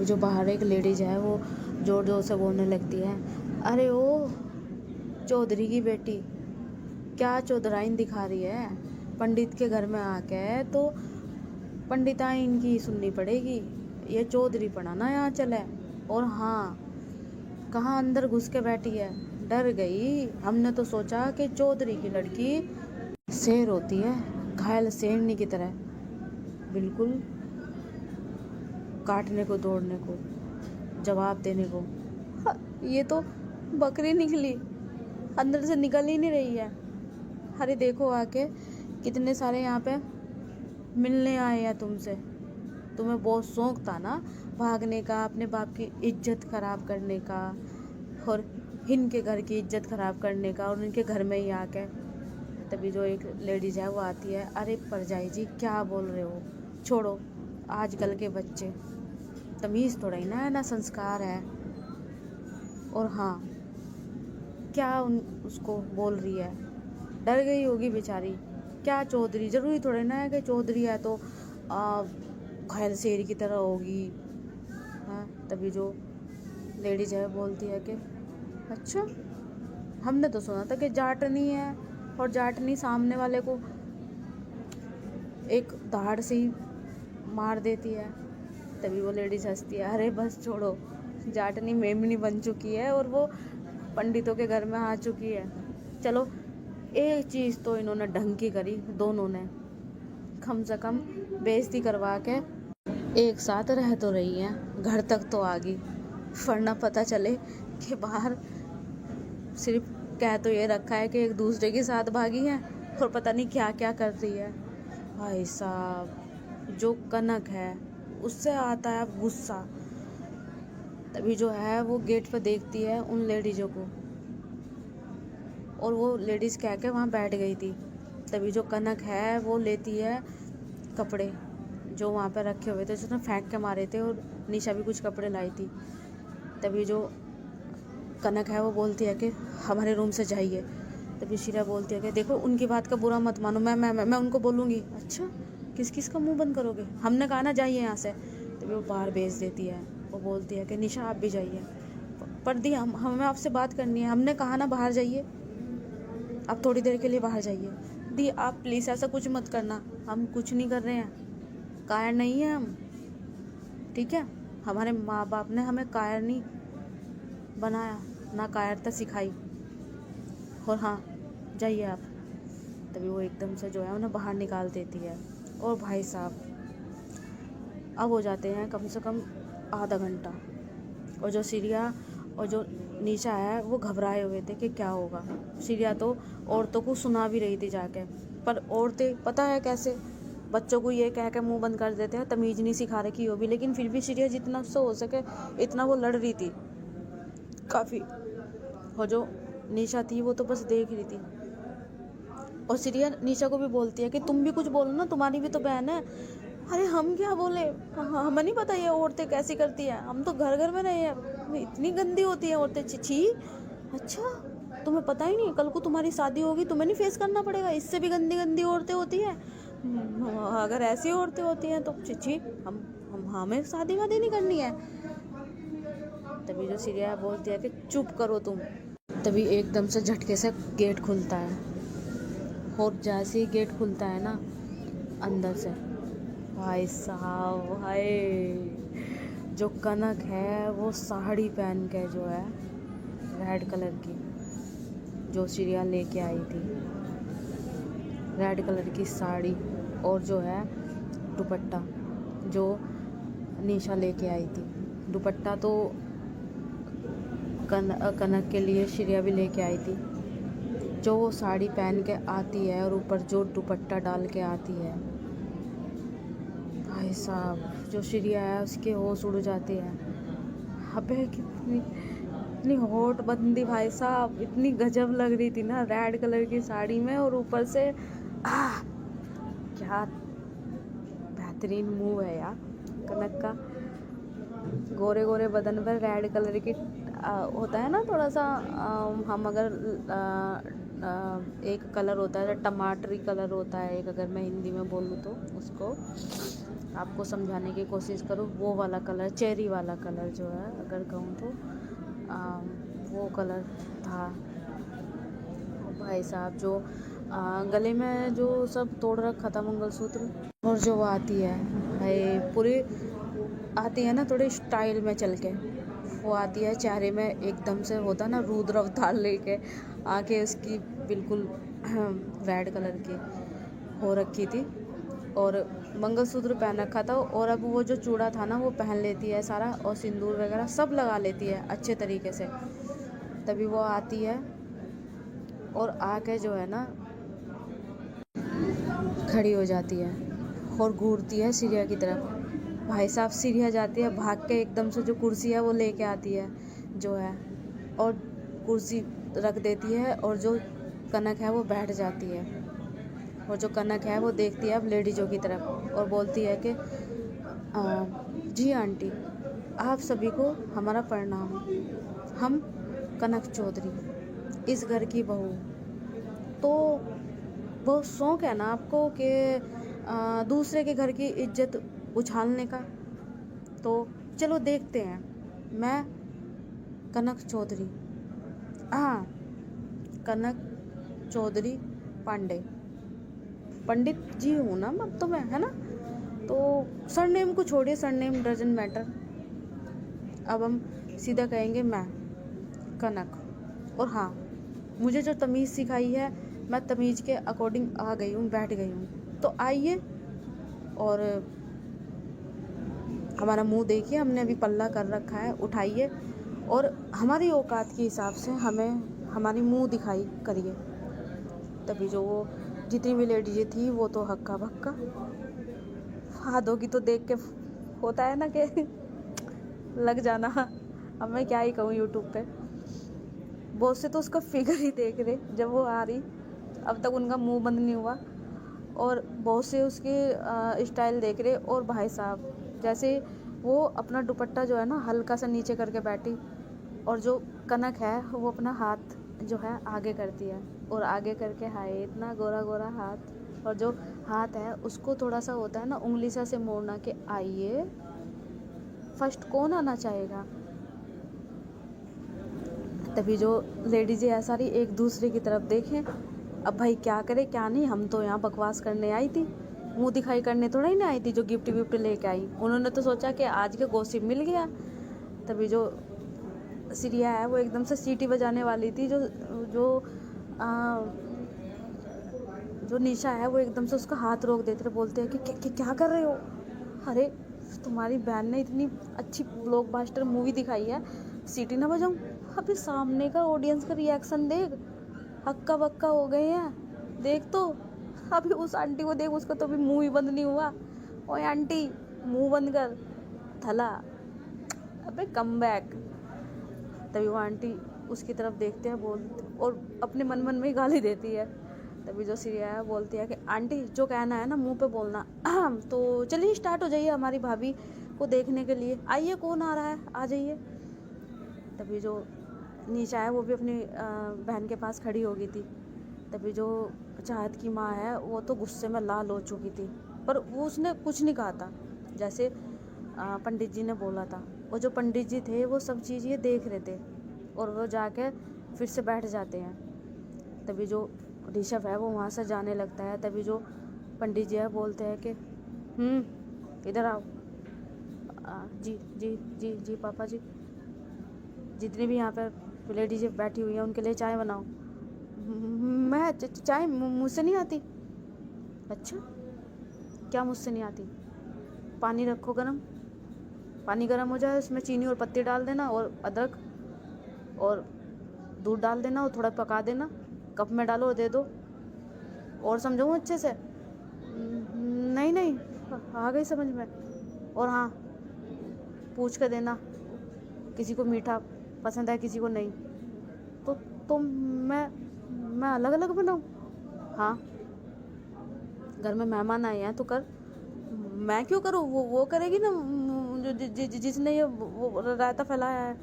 B: जो बाहर एक लेडीज है, वो जोर जोर से बोलने लगती है, अरे ओ चौधरी की बेटी, क्या चौधराइन दिखा रही है पंडित के घर में आके, तो पंडिताई इनकी सुननी पड़ेगी, ये चौधरी पढ़ाना यहाँ चले। और हाँ, कहाँ अंदर घुस के बैठी है, डर गई। हमने तो सोचा कि चौधरी की लड़की शेर होती है, घायल शेरनी की तरह, बिल्कुल काटने को, दौड़ने को, जवाब देने को। हाँ, ये तो बकरी निकली, अंदर से निकल ही नहीं रही है। अरे देखो आके कितने सारे यहाँ पे मिलने आए हैं तुमसे, तुम्हें बहुत शौक था ना भागने का, अपने बाप की इज्जत खराब करने का, और इनके घर की इज्जत खराब करने का, और इनके घर में ही आके। तभी जो एक लेडीज है वो आती है, अरे परजाई जी क्या बोल रहे हो, छोड़ो, आजकल के बच्चे तमीज़ थोड़ा ही ना संस्कार है। और हाँ, क्या उसको बोल रही है, डर गई होगी बेचारी। क्या चौधरी, ज़रूरी थोड़ा ना है कि चौधरी है तो घायल शेर की तरह होगी। हाँ, तभी जो लेडीज है बोलती है कि अच्छा, हमने तो सुना था कि जाटनी है, और जाटनी सामने वाले को एक दहाड़ से ही मार देती है। तभी वो लेडीज हंसती है, अरे बस छोड़ो, जाटनी मेमनी बन चुकी है, और वो पंडितों के घर में आ चुकी है। चलो एक चीज़ तो इन्होंने ढंग की करी, दोनों ने कम से कम बेइज्जती करवा के एक साथ रह तो रही हैं, घर तक तो आ गई, वरना पता चले कि बाहर सिर्फ कह तो ये रखा है कि एक दूसरे के साथ भागी है, और पता नहीं क्या क्या कर रही है। भाई साहब, जो कनक है उससे आता है गुस्सा, तभी जो है वो गेट पर देखती है उन लेडीज़ों को, और वो लेडीज़ कह के वहाँ बैठ गई थी। तभी जो कनक है वो लेती है कपड़े जो वहाँ पे रखे हुए थे, जिसने फेंक के मारे थे, और निशा भी कुछ कपड़े लाई थी। तभी जो कनक है वो बोलती है कि हमारे रूम से जाइए। तभी शीला बोलती है कि देखो उनकी बात का बुरा मत मानो, मैं उनको बोलूँगी। अच्छा, किस किस का मुंह बंद करोगे, हमने कहा ना जाइए यहाँ से। तभी वो बाहर भेज देती है। वो बोलती है कि निशा आप भी जाइए। पर दी हमें आपसे बात करनी है, हमने कहा ना बाहर जाइए, आप थोड़ी देर के लिए बाहर जाइए। दी आप प्लीज़ ऐसा कुछ मत करना, हम कुछ नहीं कर रहे हैं, कायर नहीं है हम, ठीक है। हमारे माँ बाप ने हमें कायर नहीं बनाया, ना कायरता सिखाई। और हाँ, जाइए आप। तभी वो एकदम से जो है उन्हें बाहर निकाल देती है। और भाई साहब अब हो जाते हैं कम से कम आधा घंटा, और जो सीरिया और जो निशा है वो घबराए हुए थे कि क्या होगा। सीरिया तो औरतों को सुना भी रही थी जाके, पर औरतें पता है कैसे बच्चों को ये कह के मुँह बंद कर देते हैं, तमीज़ नहीं सिखा रखी हो भी। लेकिन फिर भी सीरिया जितना उससे हो सके इतना वो लड़ रही थी काफ़ी, और जो निशा थी वो तो बस देख रही थी। और सीरिया निशा को भी बोलती है कि तुम भी कुछ बोलो ना, तुम्हारी भी तो बहन है। अरे हम क्या बोले, हमें नहीं पता ये औरतें कैसी करती हैं, हम तो घर घर में रहे हैं, इतनी गंदी होती हैं औरतें, छी। अच्छा, तुम्हें पता ही नहीं, कल को तुम्हारी शादी होगी, तुम्हें नहीं फेस करना पड़ेगा, इससे भी गंदी गंदी औरतें होती हैं। अगर ऐसी औरतें होती हैं तो छी, हम हमें शादी वादी नहीं करनी है। तभी जो सीरिया बोलती है कि चुप करो तुम। तभी एकदम से झटके से गेट खुलता है, और जैसे ही गेट खुलता है ना, अंदर से भाई साहब, हाय, जो कनक है वो साड़ी पहन के जो है रेड कलर की, जो सीरिया लेके आई थी, रेड कलर की साड़ी, और जो है दुपट्टा जो निशा लेके आई थी। दुपट्टा तो कनक के लिए सीरिया भी लेके आई थी। जो वो साड़ी पहन के आती है और ऊपर जो दुपट्टा डाल के आती है, भाई साहब जो सीरिया है उसके होश उड़ जाते हैं। अबे इतनी होट बंदी भाई साहब, इतनी गजब लग रही थी ना रेड कलर की साड़ी में, और ऊपर से क्या बेहतरीन मुंह है यार कनक का, गोरे गोरे बदन पर रेड कलर की होता है ना थोड़ा सा, हम अगर एक कलर होता है टमाटरी कलर होता है एक, अगर मैं हिंदी में बोलूँ तो उसको आपको समझाने की कोशिश करूँ, वो वाला कलर, चेरी वाला कलर जो है अगर कहूँ तो वो कलर था। भाई साहब जो गले में जो सब तोड़ रखा था मंगलसूत्र, और जो वो आती है भाई पूरी आती है ना थोड़े स्टाइल में चल के, वो आती है चेहरे में एकदम से होता ना रुद्र अवतार लेके, आंखें उसकी बिल्कुल रेड कलर की हो रखी थी, और मंगलसूत्र पहन रखा था, और अब वो जो चूड़ा था ना वो पहन लेती है सारा, और सिंदूर वगैरह सब लगा लेती है अच्छे तरीके से। तभी वो आती है और आके जो है ना खड़ी हो जाती है और घूरती है सीरिया की तरफ। भाई साहब सीरिया जाती है भाग के, एकदम से जो कुर्सी है वो लेके आती है जो है, और कुर्सी रख देती है, और जो कनक है वो बैठ जाती है, और जो कनक है वो देखती है अब लेडीज़ों की तरफ और बोलती है कि जी आंटी, आप सभी को हमारा प्रणाम, हम कनक चौधरी इस घर की बहू। तो बहुत शौक़ है ना आपको कि दूसरे के घर की इज्जत उछालने का, तो चलो देखते हैं। मैं कनक चौधरी, हाँ कनक चौधरी पांडे, पंडित जी हूँ ना अब तो मैं, है ना। तो सरनेम को छोड़िए, सरनेम डजंट मैटर, अब हम सीधा कहेंगे मैं कनक। और हाँ, मुझे जो तमीज़ सिखाई है मैं तमीज़ के अकॉर्डिंग आ गई हूँ, बैठ गई हूँ। तो आइए और हमारा मुंह देखिए, हमने अभी पल्ला कर रखा है, उठाइए और हमारी औकात के हिसाब से हमें हमारी मुंह दिखाई करिए। तभी जो वो जितनी भी लेडीज़ थी वो तो हक्का बक्का, हाथों की तो देख के होता है ना कि लग जाना, अब मैं क्या ही कहूँ यूट्यूब पे। बहुत से तो उसका फिगर ही देख रहे जब वो आ रही, अब तक उनका मुंह बंद नहीं हुआ। और बहुत से उसके स्टाइल देख रहे। और भाई साहब जैसे वो अपना दुपट्टा जो है ना हल्का सा नीचे करके बैठी, और जो कनक है वो अपना हाथ जो है आगे करती है, और आगे करके हाय इतना गोरा गोरा हाथ, और जो हाथ है उसको थोड़ा सा होता है ना उंगली से मोड़ना कि आइए फर्स्ट कौन आना चाहेगा। तभी जो लेडीज़ें है सारी एक दूसरे की तरफ देखें। अब भाई क्या करे क्या नहीं, हम तो यहाँ बकवास करने आई थी, मुंह दिखाई करने थोड़ा ही नहीं आई थी जो गिफ्ट विफ्ट लेके आई। उन्होंने तो सोचा कि आज के गॉसिप मिल गया। तभी जो सिरिया है वो एकदम से सीटी बजाने वाली थी, आ, जो निशा है वो एकदम से उसका हाथ रोक देते रहे, बोलते हैं कि क्या कर रहे हो। अरे तुम्हारी बहन ने इतनी अच्छी ब्लॉकबस्टर मूवी दिखाई है, सीटी ना बजाऊं। अभी सामने का ऑडियंस का रिएक्शन देख, हक्का बक्का हो गए हैं देख। तो अभी उस आंटी को देख, उसका तो अभी मुंह ही बंद नहीं हुआ। ओए आंटी मुंह बंद कर थला, अबे कम बैक। तभी वो आंटी उसकी तरफ देखते हैं बोलते, और अपने मन मन में ही गाली देती है। तभी जो सिरिया है बोलती है कि आंटी जो कहना है ना मुंह पे बोलना। तो चलिए स्टार्ट हो जाइए हमारी भाभी को देखने के लिए, आइए कौन आ रहा है आ जाइए। तभी जो निशा है वो भी अपनी बहन के पास खड़ी हो गई थी। तभी जो चाहत की माँ है वो तो गुस्से में लाल हो चुकी थी, पर वो उसने कुछ नहीं कहा था, जैसे पंडित जी ने बोला था। वो जो पंडित जी थे वो सब चीज़ ये देख रहे थे, और वो जाके फिर से बैठ जाते हैं। तभी जो ऋषभ है वो वहाँ से जाने लगता है। तभी जो पंडित जी है बोलते हैं कि इधर आओ। जी जी जी जी पापा जी, जितनी भी यहाँ पर लेडीज बैठी हुई हैं उनके लिए चाय बनाओ। मैं चाय मुझसे नहीं आती। अच्छा क्या मुझसे नहीं आती? पानी रखो गरम, पानी गरम हो जाए उसमें चीनी और पत्ती डाल देना, और अदरक और दूध डाल देना, और थोड़ा पका देना, कप में डालो और दे दो। और समझाऊँ अच्छे से? नहीं नहीं आ गई समझ में। और हाँ पूछ कर देना, किसी को मीठा पसंद है किसी को नहीं, तो मैं अलग अलग बनाऊँ? हाँ घर में मेहमान आए हैं तो कर, मैं क्यों करूँ? वो करेगी ना, जिसने ये वो रायता फैलाया है,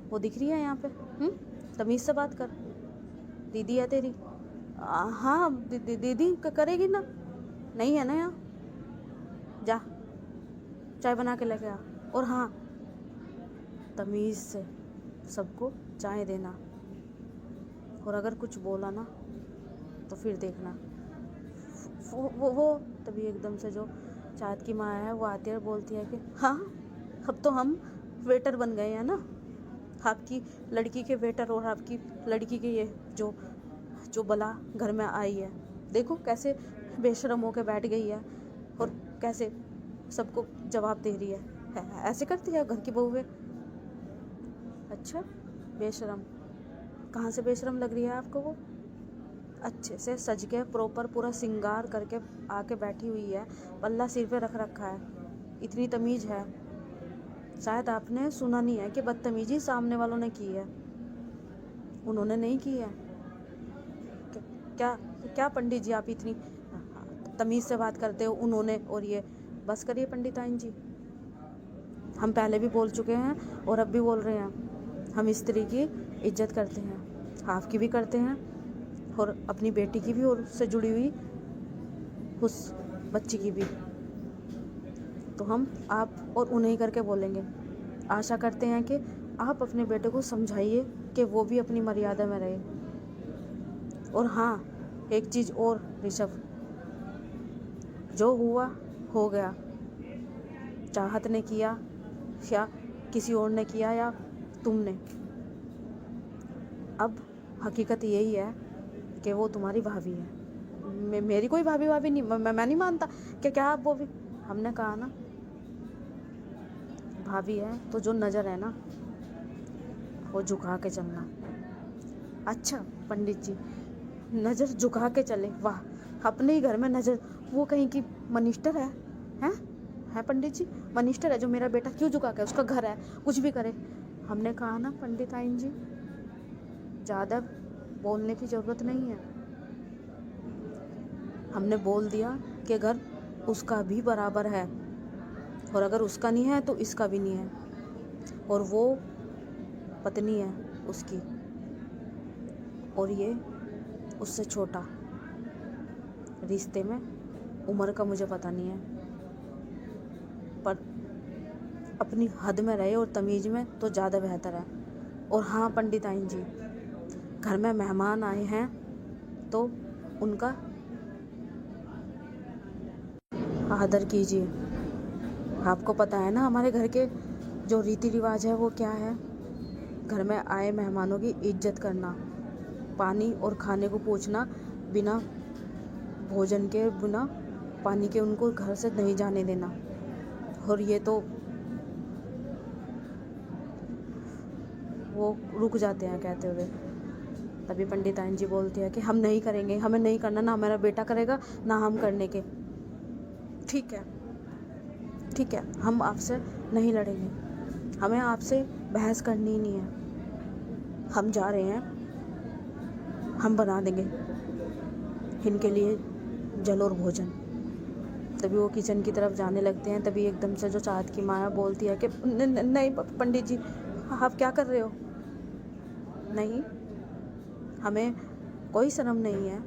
B: वो दिख रही है यहाँ पे। तमीज़ से बात कर, दीदी है तेरी। हाँ दीदी करेगी ना, नहीं है ना यहाँ, जा चाय बना के लेके आ। और हाँ तमीज़ से सबको चाय देना, और अगर कुछ बोला ना तो फिर देखना वो। तभी एकदम से जो चाँद की माँ है वो आती है और बोलती है कि हाँ अब तो हम वेटर बन गए हैं ना, आपकी लड़की के वेटर, और आपकी लड़की के ये जो बला घर में आई है, देखो कैसे बेशरम होकर बैठ गई है, और कैसे सबको जवाब दे रही है। ऐसे करती है घर की बहू है? अच्छा बेशरम, कहाँ से बेशरम लग रही है आपको? वो अच्छे से सज के प्रॉपर पूरा सिंगार करके आके बैठी हुई है, पल्ला सिर पे रख रखा है, इतनी तमीज़ है। शायद आपने सुना नहीं है कि बदतमीजी सामने वालों ने की है, उन्होंने नहीं की है। क्या पंडित जी आप इतनी तमीज़ से बात करते हो? उन्होंने और ये, बस करिए पंडिताइन जी, हम पहले भी बोल चुके हैं और अब भी बोल रहे हैं, हम स्त्री की इज्जत करते हैं, आपकी भी करते हैं, और अपनी बेटी की भी, और उससे जुड़ी हुई उस बच्ची की भी। तो हम आप और उन्हें करके बोलेंगे। आशा करते हैं कि आप अपने बेटे को समझाइए कि वो भी अपनी मर्यादा में रहे। और हाँ एक चीज़ और ऋषभ, जो हुआ हो गया, चाहत ने किया या किसी और ने किया या तुमने, अब हकीकत यही है कि वो तुम्हारी भाभी है। मेरी कोई भाभी नहीं, मैं नहीं मानता कि क्या आप वो भी, हमने कहा ना भाभी है तो जो नज़र है ना वो झुका के चलना। अच्छा पंडित जी नज़र झुका के चले, वाह, अपने ही घर में नज़र, वो कहीं की मनिस्टर है पंडित जी, मनिस्टर है जो मेरा बेटा क्यों झुका के, उसका घर है कुछ भी करे, हमने कहा ना पंडित आइन जी, ज़्यादा बोलने की ज़रूरत नहीं है। हमने बोल दिया कि घर उसका भी बराबर है, और अगर उसका नहीं है तो इसका भी नहीं है, और वो पत्नी है उसकी, और ये उससे छोटा। रिश्ते में उम्र का मुझे पता नहीं है, पर अपनी हद में रहे और तमीज़ में तो ज़्यादा बेहतर है। और हाँ पंडित आइन जी, घर में मेहमान आए हैं तो उनका आदर कीजिए। आपको पता है ना हमारे घर के जो रीति रिवाज है वो क्या है। घर में आए मेहमानों की इज्जत करना, पानी और खाने को पूछना, बिना भोजन के बिना पानी के उनको घर से नहीं जाने देना। और ये तो वो रुक जाते हैं कहते हुए। तभी पंडित आइन जी बोलती है कि हम नहीं करेंगे, हमें नहीं करना, ना हमारा बेटा करेगा ना हम करने के। ठीक है, ठीक है, हम आपसे नहीं लड़ेंगे, हमें आपसे बहस करनी ही नहीं है। हम जा रहे हैं, हम बना देंगे इनके लिए जल और भोजन। तभी वो किचन की तरफ जाने लगते हैं। तभी एकदम से जो चाहत की माँ बोलती है कि नहीं पंडित जी, आप क्या कर रहे हो? नहीं, हमें कोई शर्म नहीं है,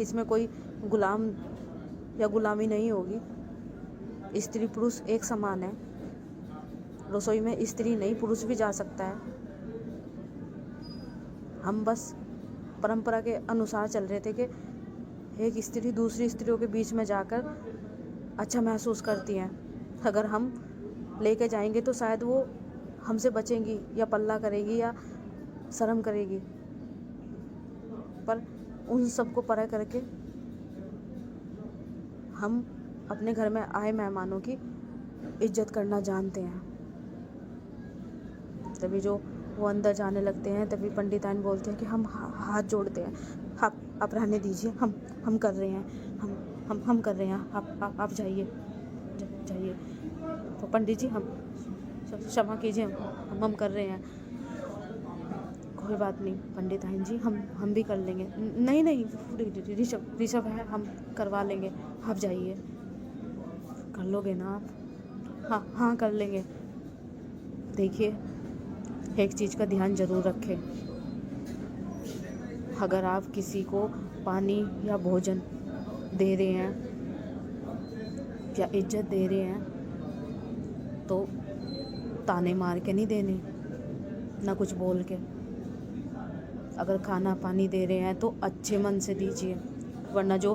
B: इसमें कोई गुलाम या गुलामी नहीं होगी। स्त्री पुरुष एक समान है, रसोई में स्त्री नहीं पुरुष भी जा सकता है। हम बस परंपरा के अनुसार चल रहे थे कि एक स्त्री दूसरी स्त्रियों के बीच में जाकर अच्छा महसूस करती हैं। अगर हम लेके जाएंगे तो शायद वो हमसे बचेंगी या पल्ला करेगी या शर्म करेगी, पर उन सबको परे करके हम अपने घर में आए मेहमानों की इज्जत करना जानते हैं। तभी जो वो अंदर जाने लगते हैं, तभी पंडिताइन बोलते हैं कि हम हाथ जोड़ते हैं, आप रहने दीजिए, हम कर रहे हैं, हम कर रहे हैं, आप जाइए जाइए। तो पंडित जी हम क्षमा कीजिए, हम कर रहे हैं। कोई बात नहीं पंडिताइन जी, हम भी कर लेंगे। नहीं ऋषभ है, हम करवा लेंगे, आप जाइए। कर लोगे ना आप? हाँ कर लेंगे। देखिए एक चीज़ का ध्यान ज़रूर रखें, अगर आप किसी को पानी या भोजन दे रहे हैं या इज्जत दे रहे हैं तो ताने मार के नहीं देने, ना कुछ बोल के। अगर खाना पानी दे रहे हैं तो अच्छे मन से दीजिए, वरना जो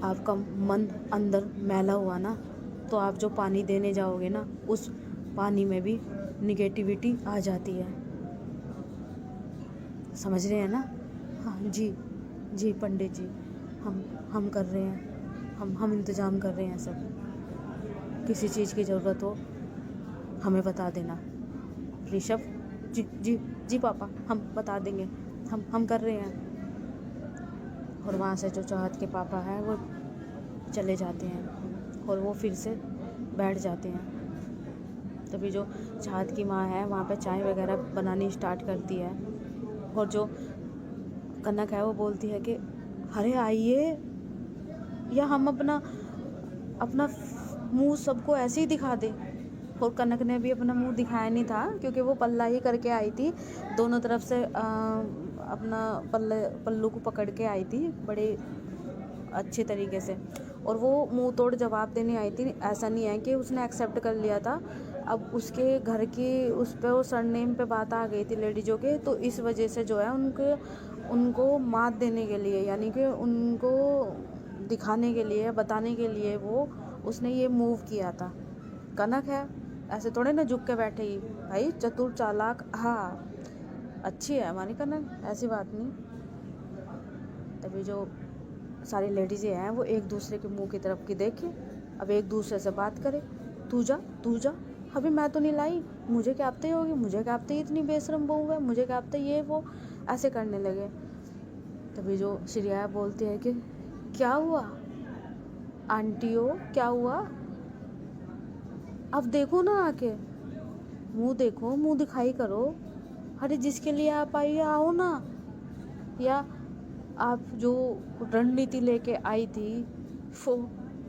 B: आपका मन अंदर मैला हुआ ना, तो आप जो पानी देने जाओगे ना, उस पानी में भी निगेटिविटी आ जाती है। समझ रहे हैं ना? हाँ जी पंडित जी, हम कर रहे हैं, हम इंतज़ाम कर रहे हैं सब। किसी चीज़ की ज़रूरत हो हमें बता देना। ऋषभ जी पापा, हम बता देंगे, हम कर रहे हैं। और वहाँ से जो चाहत के पापा हैं वो चले जाते हैं और वो फिर से बैठ जाते हैं। तभी जो चाहत की माँ है वहाँ पे चाय वगैरह बनानी स्टार्ट करती है, और जो कनक है वो बोलती है कि अरे आइए, या हम अपना मुंह सबको ऐसे ही दिखा दे। और कनक ने भी अपना मुंह दिखाया नहीं था, क्योंकि वो पल्ला ही करके आई थी, दोनों तरफ से अपना पल्लू को पकड़ के आई थी बड़े अच्छे तरीके से। और वो मुंह तोड़ जवाब देने आई थी। ऐसा नहीं है कि उसने एक्सेप्ट कर लिया था, अब उसके घर की उस पर वो सरनेम पे बात आ गई थी लेडीज़ों के, तो इस वजह से जो है उनको मात देने के लिए, यानी कि उनको दिखाने के लिए, बताने के लिए वो उसने ये मूव किया था। कनक है, ऐसे थोड़े ना झुक के बैठेगी भाई, चतुर चालाक, हाँ अच्छी है हमारी कनक, ऐसी बात नहीं। तभी जो सारी लेडीज़ें हैं वो एक दूसरे के मुंह की तरफ की देखे, अब एक दूसरे से बात करे, तू जा, अभी मैं तो नहीं लाई, मुझे क्या पता होगी, मुझे क्या पता इतनी बेशरम बहू है, मुझे क्या पता ये वो, ऐसे करने लगे। तभी जो श्रेया बोलती है कि क्या हुआ आंटियों, क्या हुआ, अब देखो ना आके, मुंह देखो, मुंह दिखाई करो। अरे जिसके लिए आप आई आओ ना। या आप जो रणनीति लेके आई थी वो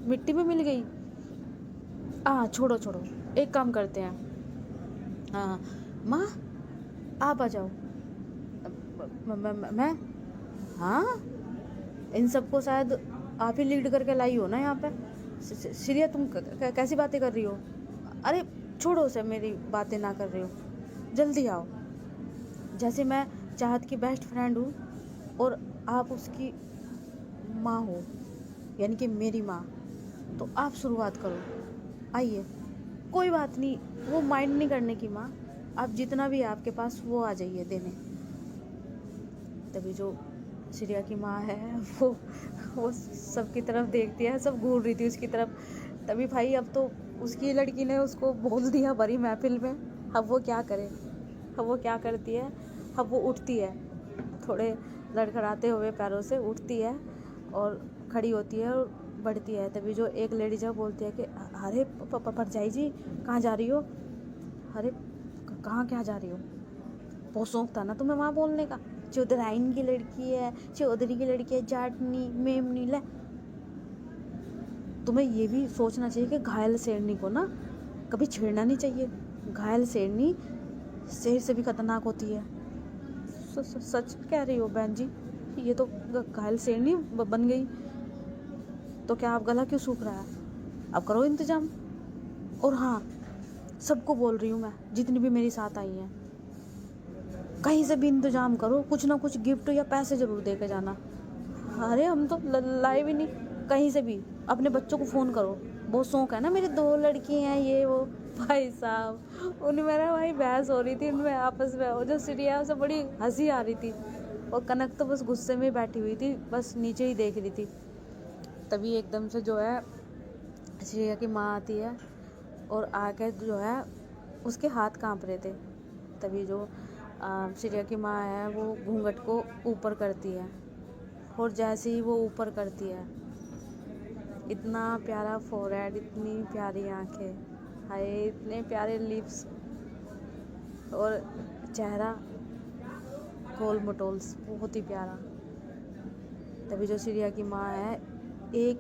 B: मिट्टी में मिल गई। छोड़ो छोड़ो, एक काम करते हैं। हाँ माँ, आप आ जाओ। मैं हाँ, इन सबको शायद आप ही लीड करके लाई हो ना यहाँ पे। श्रेया तुम कैसी बातें कर रही हो? अरे छोड़ो उसे, मेरी बातें ना कर रही हो, जल्दी आओ। जैसे मैं चाहत की बेस्ट फ्रेंड हूँ और आप उसकी माँ हो, यानी कि मेरी माँ, तो आप शुरुआत करो। आइए, कोई बात नहीं, वो माइंड नहीं करने की माँ। आप जितना भी है आपके पास वो आ जाइए देने। तभी जो श्रेया की माँ है वो सबकी तरफ देखती है, सब घूर रही थी उसकी तरफ। तभी भाई अब तो उसकी लड़की ने उसको बोल दिया बड़ी महफिल में। अब वो क्या करे, अब वो क्या करती है, अब वो उठती है, थोड़े लड़खड़ाते हुए पैरों से उठती है और खड़ी होती है और बढ़ती है। तभी जो एक लेडी जब बोलती है कि अरे परजाई जी कहाँ जा रही हो? अरे कहाँ क्या जा रही हो? बहुत शौक था ना तुम्हें वहाँ बोलने का। चौधराइन की लड़की है, चौधरी की लड़की है, जाटनी मेमनी। ले, तुम्हें ये भी सोचना चाहिए कि घायल शेरनी को ना कभी छेड़ना नहीं चाहिए। घायल शेरनी शेर से भी खतरनाक होती है। सच कह रही हो बहन जी? ये तो घायल शेरनी बन गई। तो क्या आप गला क्यों सूख रहा है? अब करो इंतजाम। और हाँ, सबको बोल रही हूँ मैं, जितनी भी मेरी साथ आई हैं, कहीं से भी इंतजाम करो, कुछ ना कुछ गिफ्ट या पैसे ज़रूर दे के जाना। अरे हम तो लाए भी नहीं, कहीं से भी अपने बच्चों को फ़ोन करो। बहुत शौक है ना, मेरी 2 लड़की हैं, ये वो। भाई साहब, उनमें ना भाई बहस हो रही थी उनमें आपस में। वो जो श्रेया, उसे बड़ी हंसी आ रही थी और कनक तो बस गुस्से में बैठी हुई थी, बस नीचे ही देख रही थी। तभी एकदम से जो है श्रेया की माँ आती है और आके जो है उसके हाथ कांप रहे थे। तभी जो श्रेया की माँ है वो घूंघट को ऊपर करती है और जैसे ही वो ऊपर करती है, इतना प्यारा फोरहेड, इतनी प्यारी आंखें, हाय इतने प्यारे लिप्स और चेहरा गोल मटोल्स, बहुत ही प्यारा। तभी जो श्रेया की माँ है एक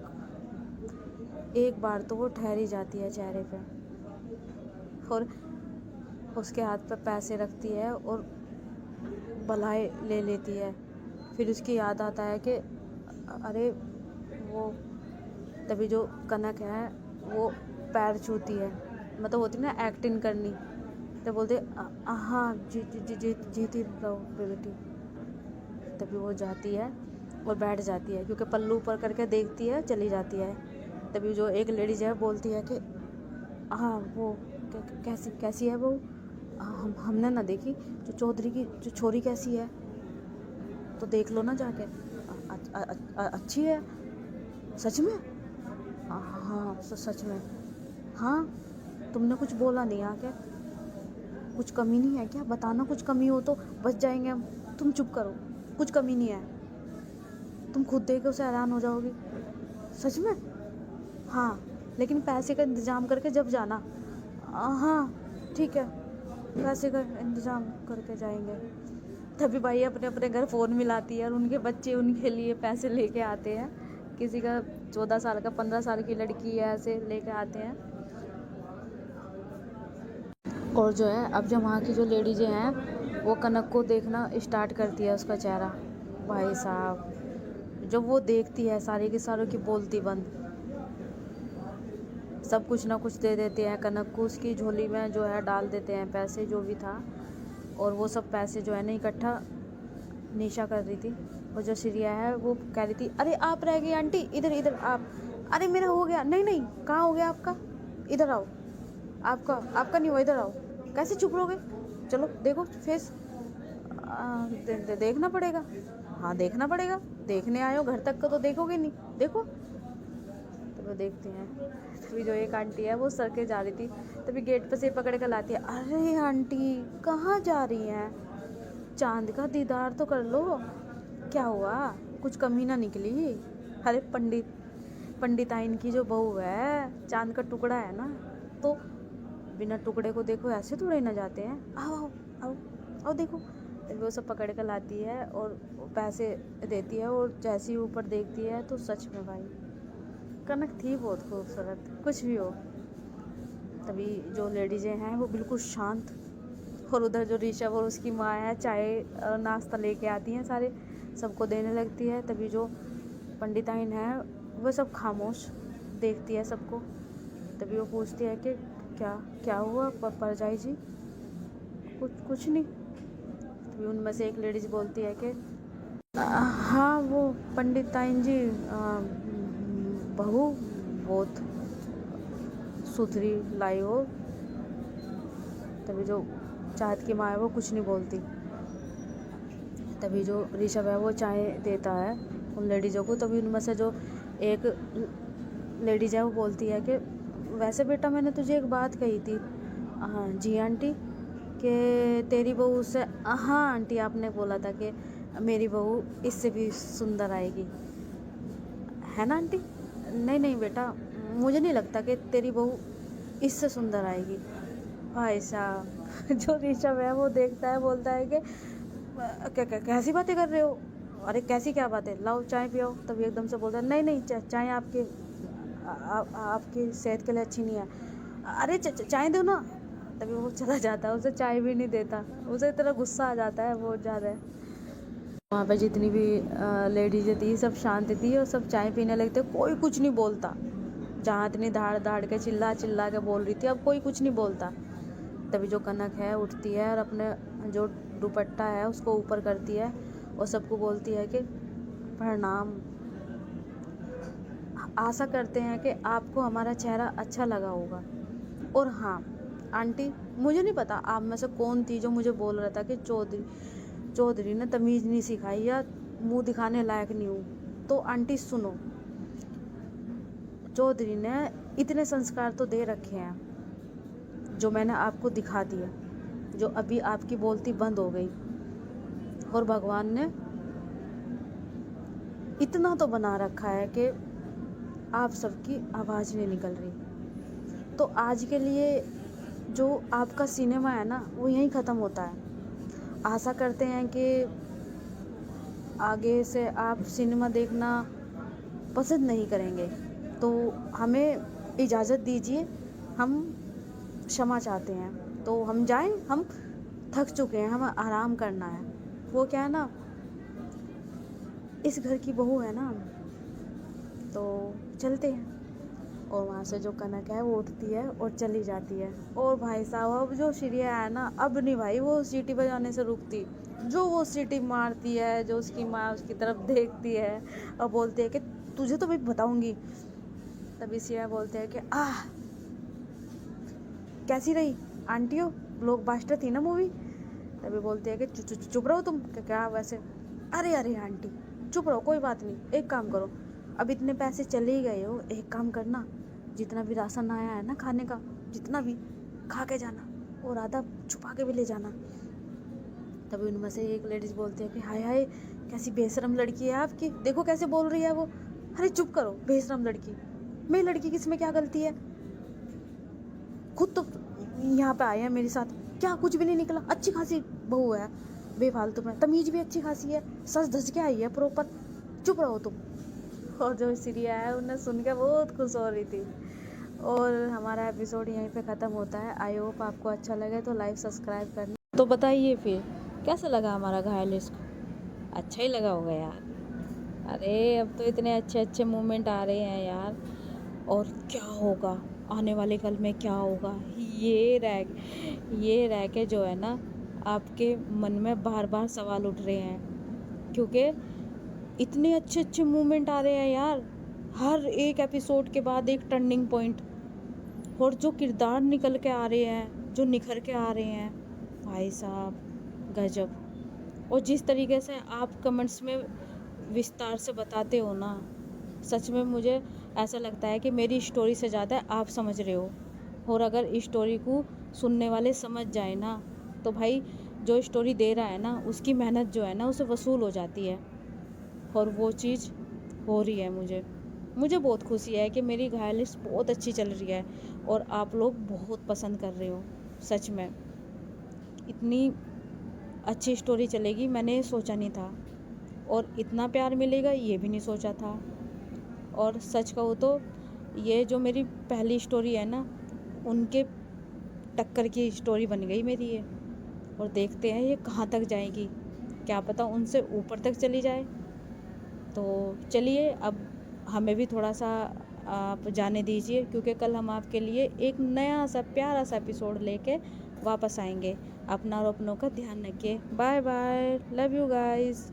B: बार तो वो ठहरी जाती है चेहरे पे और उसके हाथ पे पैसे रखती है और बलाए ले लेती है। फिर उसकी याद आता है कि अरे वो, तभी जो कनक है वो पैर छूती है, मतलब होती ना एक्टिंग करनी, तो बोलते हाँ जीती रहो बेटी। तभी वो जाती है और बैठ जाती है, क्योंकि पल्लू ऊपर करके देखती है, चली जाती है। तभी जो एक लेडीज है बोलती है कि हाँ वो कैसी है वो? हमने ना देखी, जो चौधरी की जो छोरी कैसी है, तो देख लो ना जाके। अच्छी है सच में? हाँ सच में। हाँ, तुमने कुछ बोला नहीं आके? कुछ कमी नहीं है क्या? बताना, कुछ कमी हो तो बच जाएंगे हम। तुम चुप करो, कुछ कमी नहीं है। तुम खुद देख के उसे हैरान हो जाओगी। सच में? हाँ, लेकिन पैसे का इंतज़ाम करके जब जाना। हाँ ठीक है, पैसे का इंतज़ाम करके जाएंगे। तभी भाई अपने अपने घर फ़ोन मिलाती है और उनके बच्चे उनके लिए पैसे लेके आते हैं। किसी का 14 साल का, 15 साल की लड़की है, ऐसे लेके आते हैं। और जो है अब जो वहाँ की जो लेडीज़ें हैं वो कनक को देखना स्टार्ट करती है, उसका चेहरा। भाई साहब, जब वो देखती है सारी की सारों की बोलती बंद, सब कुछ ना कुछ दे देते हैं कनक को, उसकी झोली में जो है डाल देते हैं पैसे जो भी था। और वो सब पैसे जो है ना इकट्ठा निशा कर रही थी। और जो श्रेया है वो कह रही थी अरे आप रह गई आंटी, इधर आप। अरे मेरा हो गया। नहीं, कहाँ हो गया आपका? इधर आओ। आपका नहीं हुआ, इधर आओ। कैसे चुप रहोगे? चलो देखो फेस। देखना पड़ेगा। हाँ देखना पड़ेगा, देखने आए हो घर तक का तो देखोगे नहीं? देखो। तो वो देखते हैं। तभी जो एक आंटी है वो सर के जा रही थी, तभी गेट पे से पकड़ कर लाती है। अरे आंटी कहाँ जा रही हैं? चांद का दीदार तो कर लो। क्या हुआ, कुछ कमी ना निकली? अरे पंडिताइन की जो बहू है, चांद का टुकड़ा है ना, तो बिना टुकड़े को देखो ऐसे थोड़े ना जाते हैं, आओ आओ आओ आओ देखो। तभी वो सब पकड़ कर लाती है और पैसे देती है, और जैसे ही ऊपर देखती है तो सच में भाई कनक थी बहुत खूबसूरत, कुछ भी हो। तभी जो लेडीजें हैं वो बिल्कुल शांत, और उधर जो ऋषभ और उसकी माँ है चाय और नाश्ता लेके आती हैं, सारे सबको देने लगती है। तभी जो पंडिताइन है वो सब खामोश देखती है सबको। तभी वो पूछती है कि क्या क्या हुआ परजाई जी? कुछ नहीं। तभी उनमें से एक लेडीज बोलती है कि हाँ वो पंडिताइन जी, बहू बहुत सुथरी लाई हो। तभी जो चाहत की माँ है वो कुछ नहीं बोलती। तभी जो ऋषभ है वो चाय देता है उन लेडीज़ों को। तभी उनमें से जो एक लेडीज़ है वो बोलती है कि वैसे बेटा मैंने तुझे एक बात कही थी। हाँ जी आंटी, कि तेरी बहू से, हाँ आंटी आपने बोला था कि मेरी बहू इससे भी सुंदर आएगी, है ना आंटी? नहीं नहीं बेटा, मुझे नहीं लगता कि तेरी बहू इससे सुंदर आएगी। भाई साहब जो ऋषभ है वो देखता है, बोलता है कि कैसी बातें कर रहे हो? अरे कैसी क्या बात है, लाओ चाय पियो। तभी एकदम से बोलता है नहीं नहीं, चाय आपकी सेहत के लिए अच्छी नहीं है। अरे चाय दो ना। तभी वो चला जाता है, उसे चाय भी नहीं देता, उसे इतना गुस्सा आ जाता है बहुत ज़्यादा। वहाँ पे जितनी भी लेडीज़ थी सब शांत थी और सब चाय पीने लगते, कोई कुछ नहीं बोलता। जहाँ इतनी धाड़ धाड़ के चिल्ला चिल्ला के बोल रही थी, अब कोई कुछ नहीं बोलता। तभी जो कनक है उठती है और अपने जो दुपट्टा है उसको ऊपर करती है और सबको बोलती है कि प्रणाम, आशा करते हैं कि आपको हमारा चेहरा अच्छा लगा होगा। और हाँ आंटी, मुझे नहीं पता आप में से कौन थी जो मुझे बोल रहा था कि चौधरी ने तमीज़ नहीं सिखाई या मुंह दिखाने लायक नहीं हूँ। तो आंटी सुनो, चौधरी ने इतने संस्कार तो दे रखे हैं जो मैंने आपको दिखा दिया, जो अभी आपकी बोलती बंद हो गई। और भगवान ने इतना तो बना रखा है कि आप सबकी आवाज़ नहीं निकल रही। तो आज के लिए जो आपका सिनेमा है ना वो यहीं ख़त्म होता है। आशा करते हैं कि आगे से आप सिनेमा देखना पसंद नहीं करेंगे, तो हमें इजाज़त दीजिए, हम क्षमा चाहते हैं। तो हम जाएं, हम थक चुके हैं, हमें आराम करना है। वो क्या है ना, इस घर की बहू है ना, तो चलते हैं। और वहाँ से जो कनक है वो उठती है और चली जाती है। और भाई साहब अब जो श्रेया है ना, अब नहीं भाई वो सीटी बजाने से रुकती। जो वो सीटी मारती है, जो उसकी माँ उसकी तरफ देखती है और बोलती है कि तुझे तो मैं बताऊंगी। तभी श्रेया बोलते हैं कि कैसी रही आंटी हो, ब्लॉकबस्टर थी ना मूवी। तभी बोलते हैं कि चुप रहो तुम, क्या वैसे। अरे अरे आंटी चुप रहो, कोई बात नहीं, एक काम करो, अब इतने पैसे चले ही गए हो, एक काम करना, जितना भी राशन आया है ना खाने का, जितना भी खा के जाना और आधा छुपा के भी ले जाना। तभी उनमें से एक लेडीज बोलती है कि हाय हाय कैसी बेशरम लड़की है आपकी, देखो कैसे बोल रही है वो। अरे चुप करो बेशरम लड़की, मेरी लड़की की इसमें क्या गलती है? खुद तो यहाँ पे आए हैं मेरे साथ, क्या कुछ भी नहीं निकला, अच्छी खासी बहू है, बेफालतू में, तमीज भी अच्छी खासी है, सच धज के आई है प्रॉपर, चुप रहो तुम। और जो श्रेया है उन्हें सुन के बहुत खुश हो रही थी। और हमारा एपिसोड यहीं पे ख़त्म होता है। आई होप आपको अच्छा लगे तो लाइक सब्सक्राइब करना। तो बताइए फिर कैसा लगा हमारा घायल इश्क? अच्छा ही लगा होगा यार। अरे अब तो इतने अच्छे अच्छे मोमेंट आ रहे हैं यार। और क्या होगा आने वाले कल में, क्या होगा ये रह के जो है ना आपके मन में बार बार सवाल उठ रहे हैं, क्योंकि इतने अच्छे अच्छे मोमेंट आ रहे हैं यार। हर एक एपिसोड के बाद एक टर्निंग पॉइंट, और जो किरदार निकल के आ रहे हैं, जो निखर के आ रहे हैं, भाई साहब गजब। और जिस तरीके से आप कमेंट्स में विस्तार से बताते हो ना, सच में मुझे ऐसा लगता है कि मेरी स्टोरी से ज़्यादा आप समझ रहे हो। और अगर इस स्टोरी को सुनने वाले समझ जाए ना, तो भाई जो स्टोरी दे रहा है ना उसकी मेहनत जो है ना उसे वसूल हो जाती है। और वो चीज़ हो रही है मुझे। मुझे बहुत खुशी है कि मेरी घायल लिस्ट बहुत अच्छी चल रही है और आप लोग बहुत पसंद कर रहे हो। सच में इतनी अच्छी स्टोरी चलेगी मैंने सोचा नहीं था, और इतना प्यार मिलेगा ये भी नहीं सोचा था। और सच कहूँ तो ये जो मेरी पहली स्टोरी है ना, उनके टक्कर की स्टोरी बन गई मेरी ये। और देखते हैं ये कहाँ तक जाएगी, क्या पता उनसे ऊपर तक चली जाए। तो चलिए अब हमें भी थोड़ा सा आप जाने दीजिए, क्योंकि कल हम आपके लिए एक नया सा प्यारा सा एपिसोड लेके वापस आएंगे। अपना और अपनों का ध्यान रखिए। Bye bye, love you guys.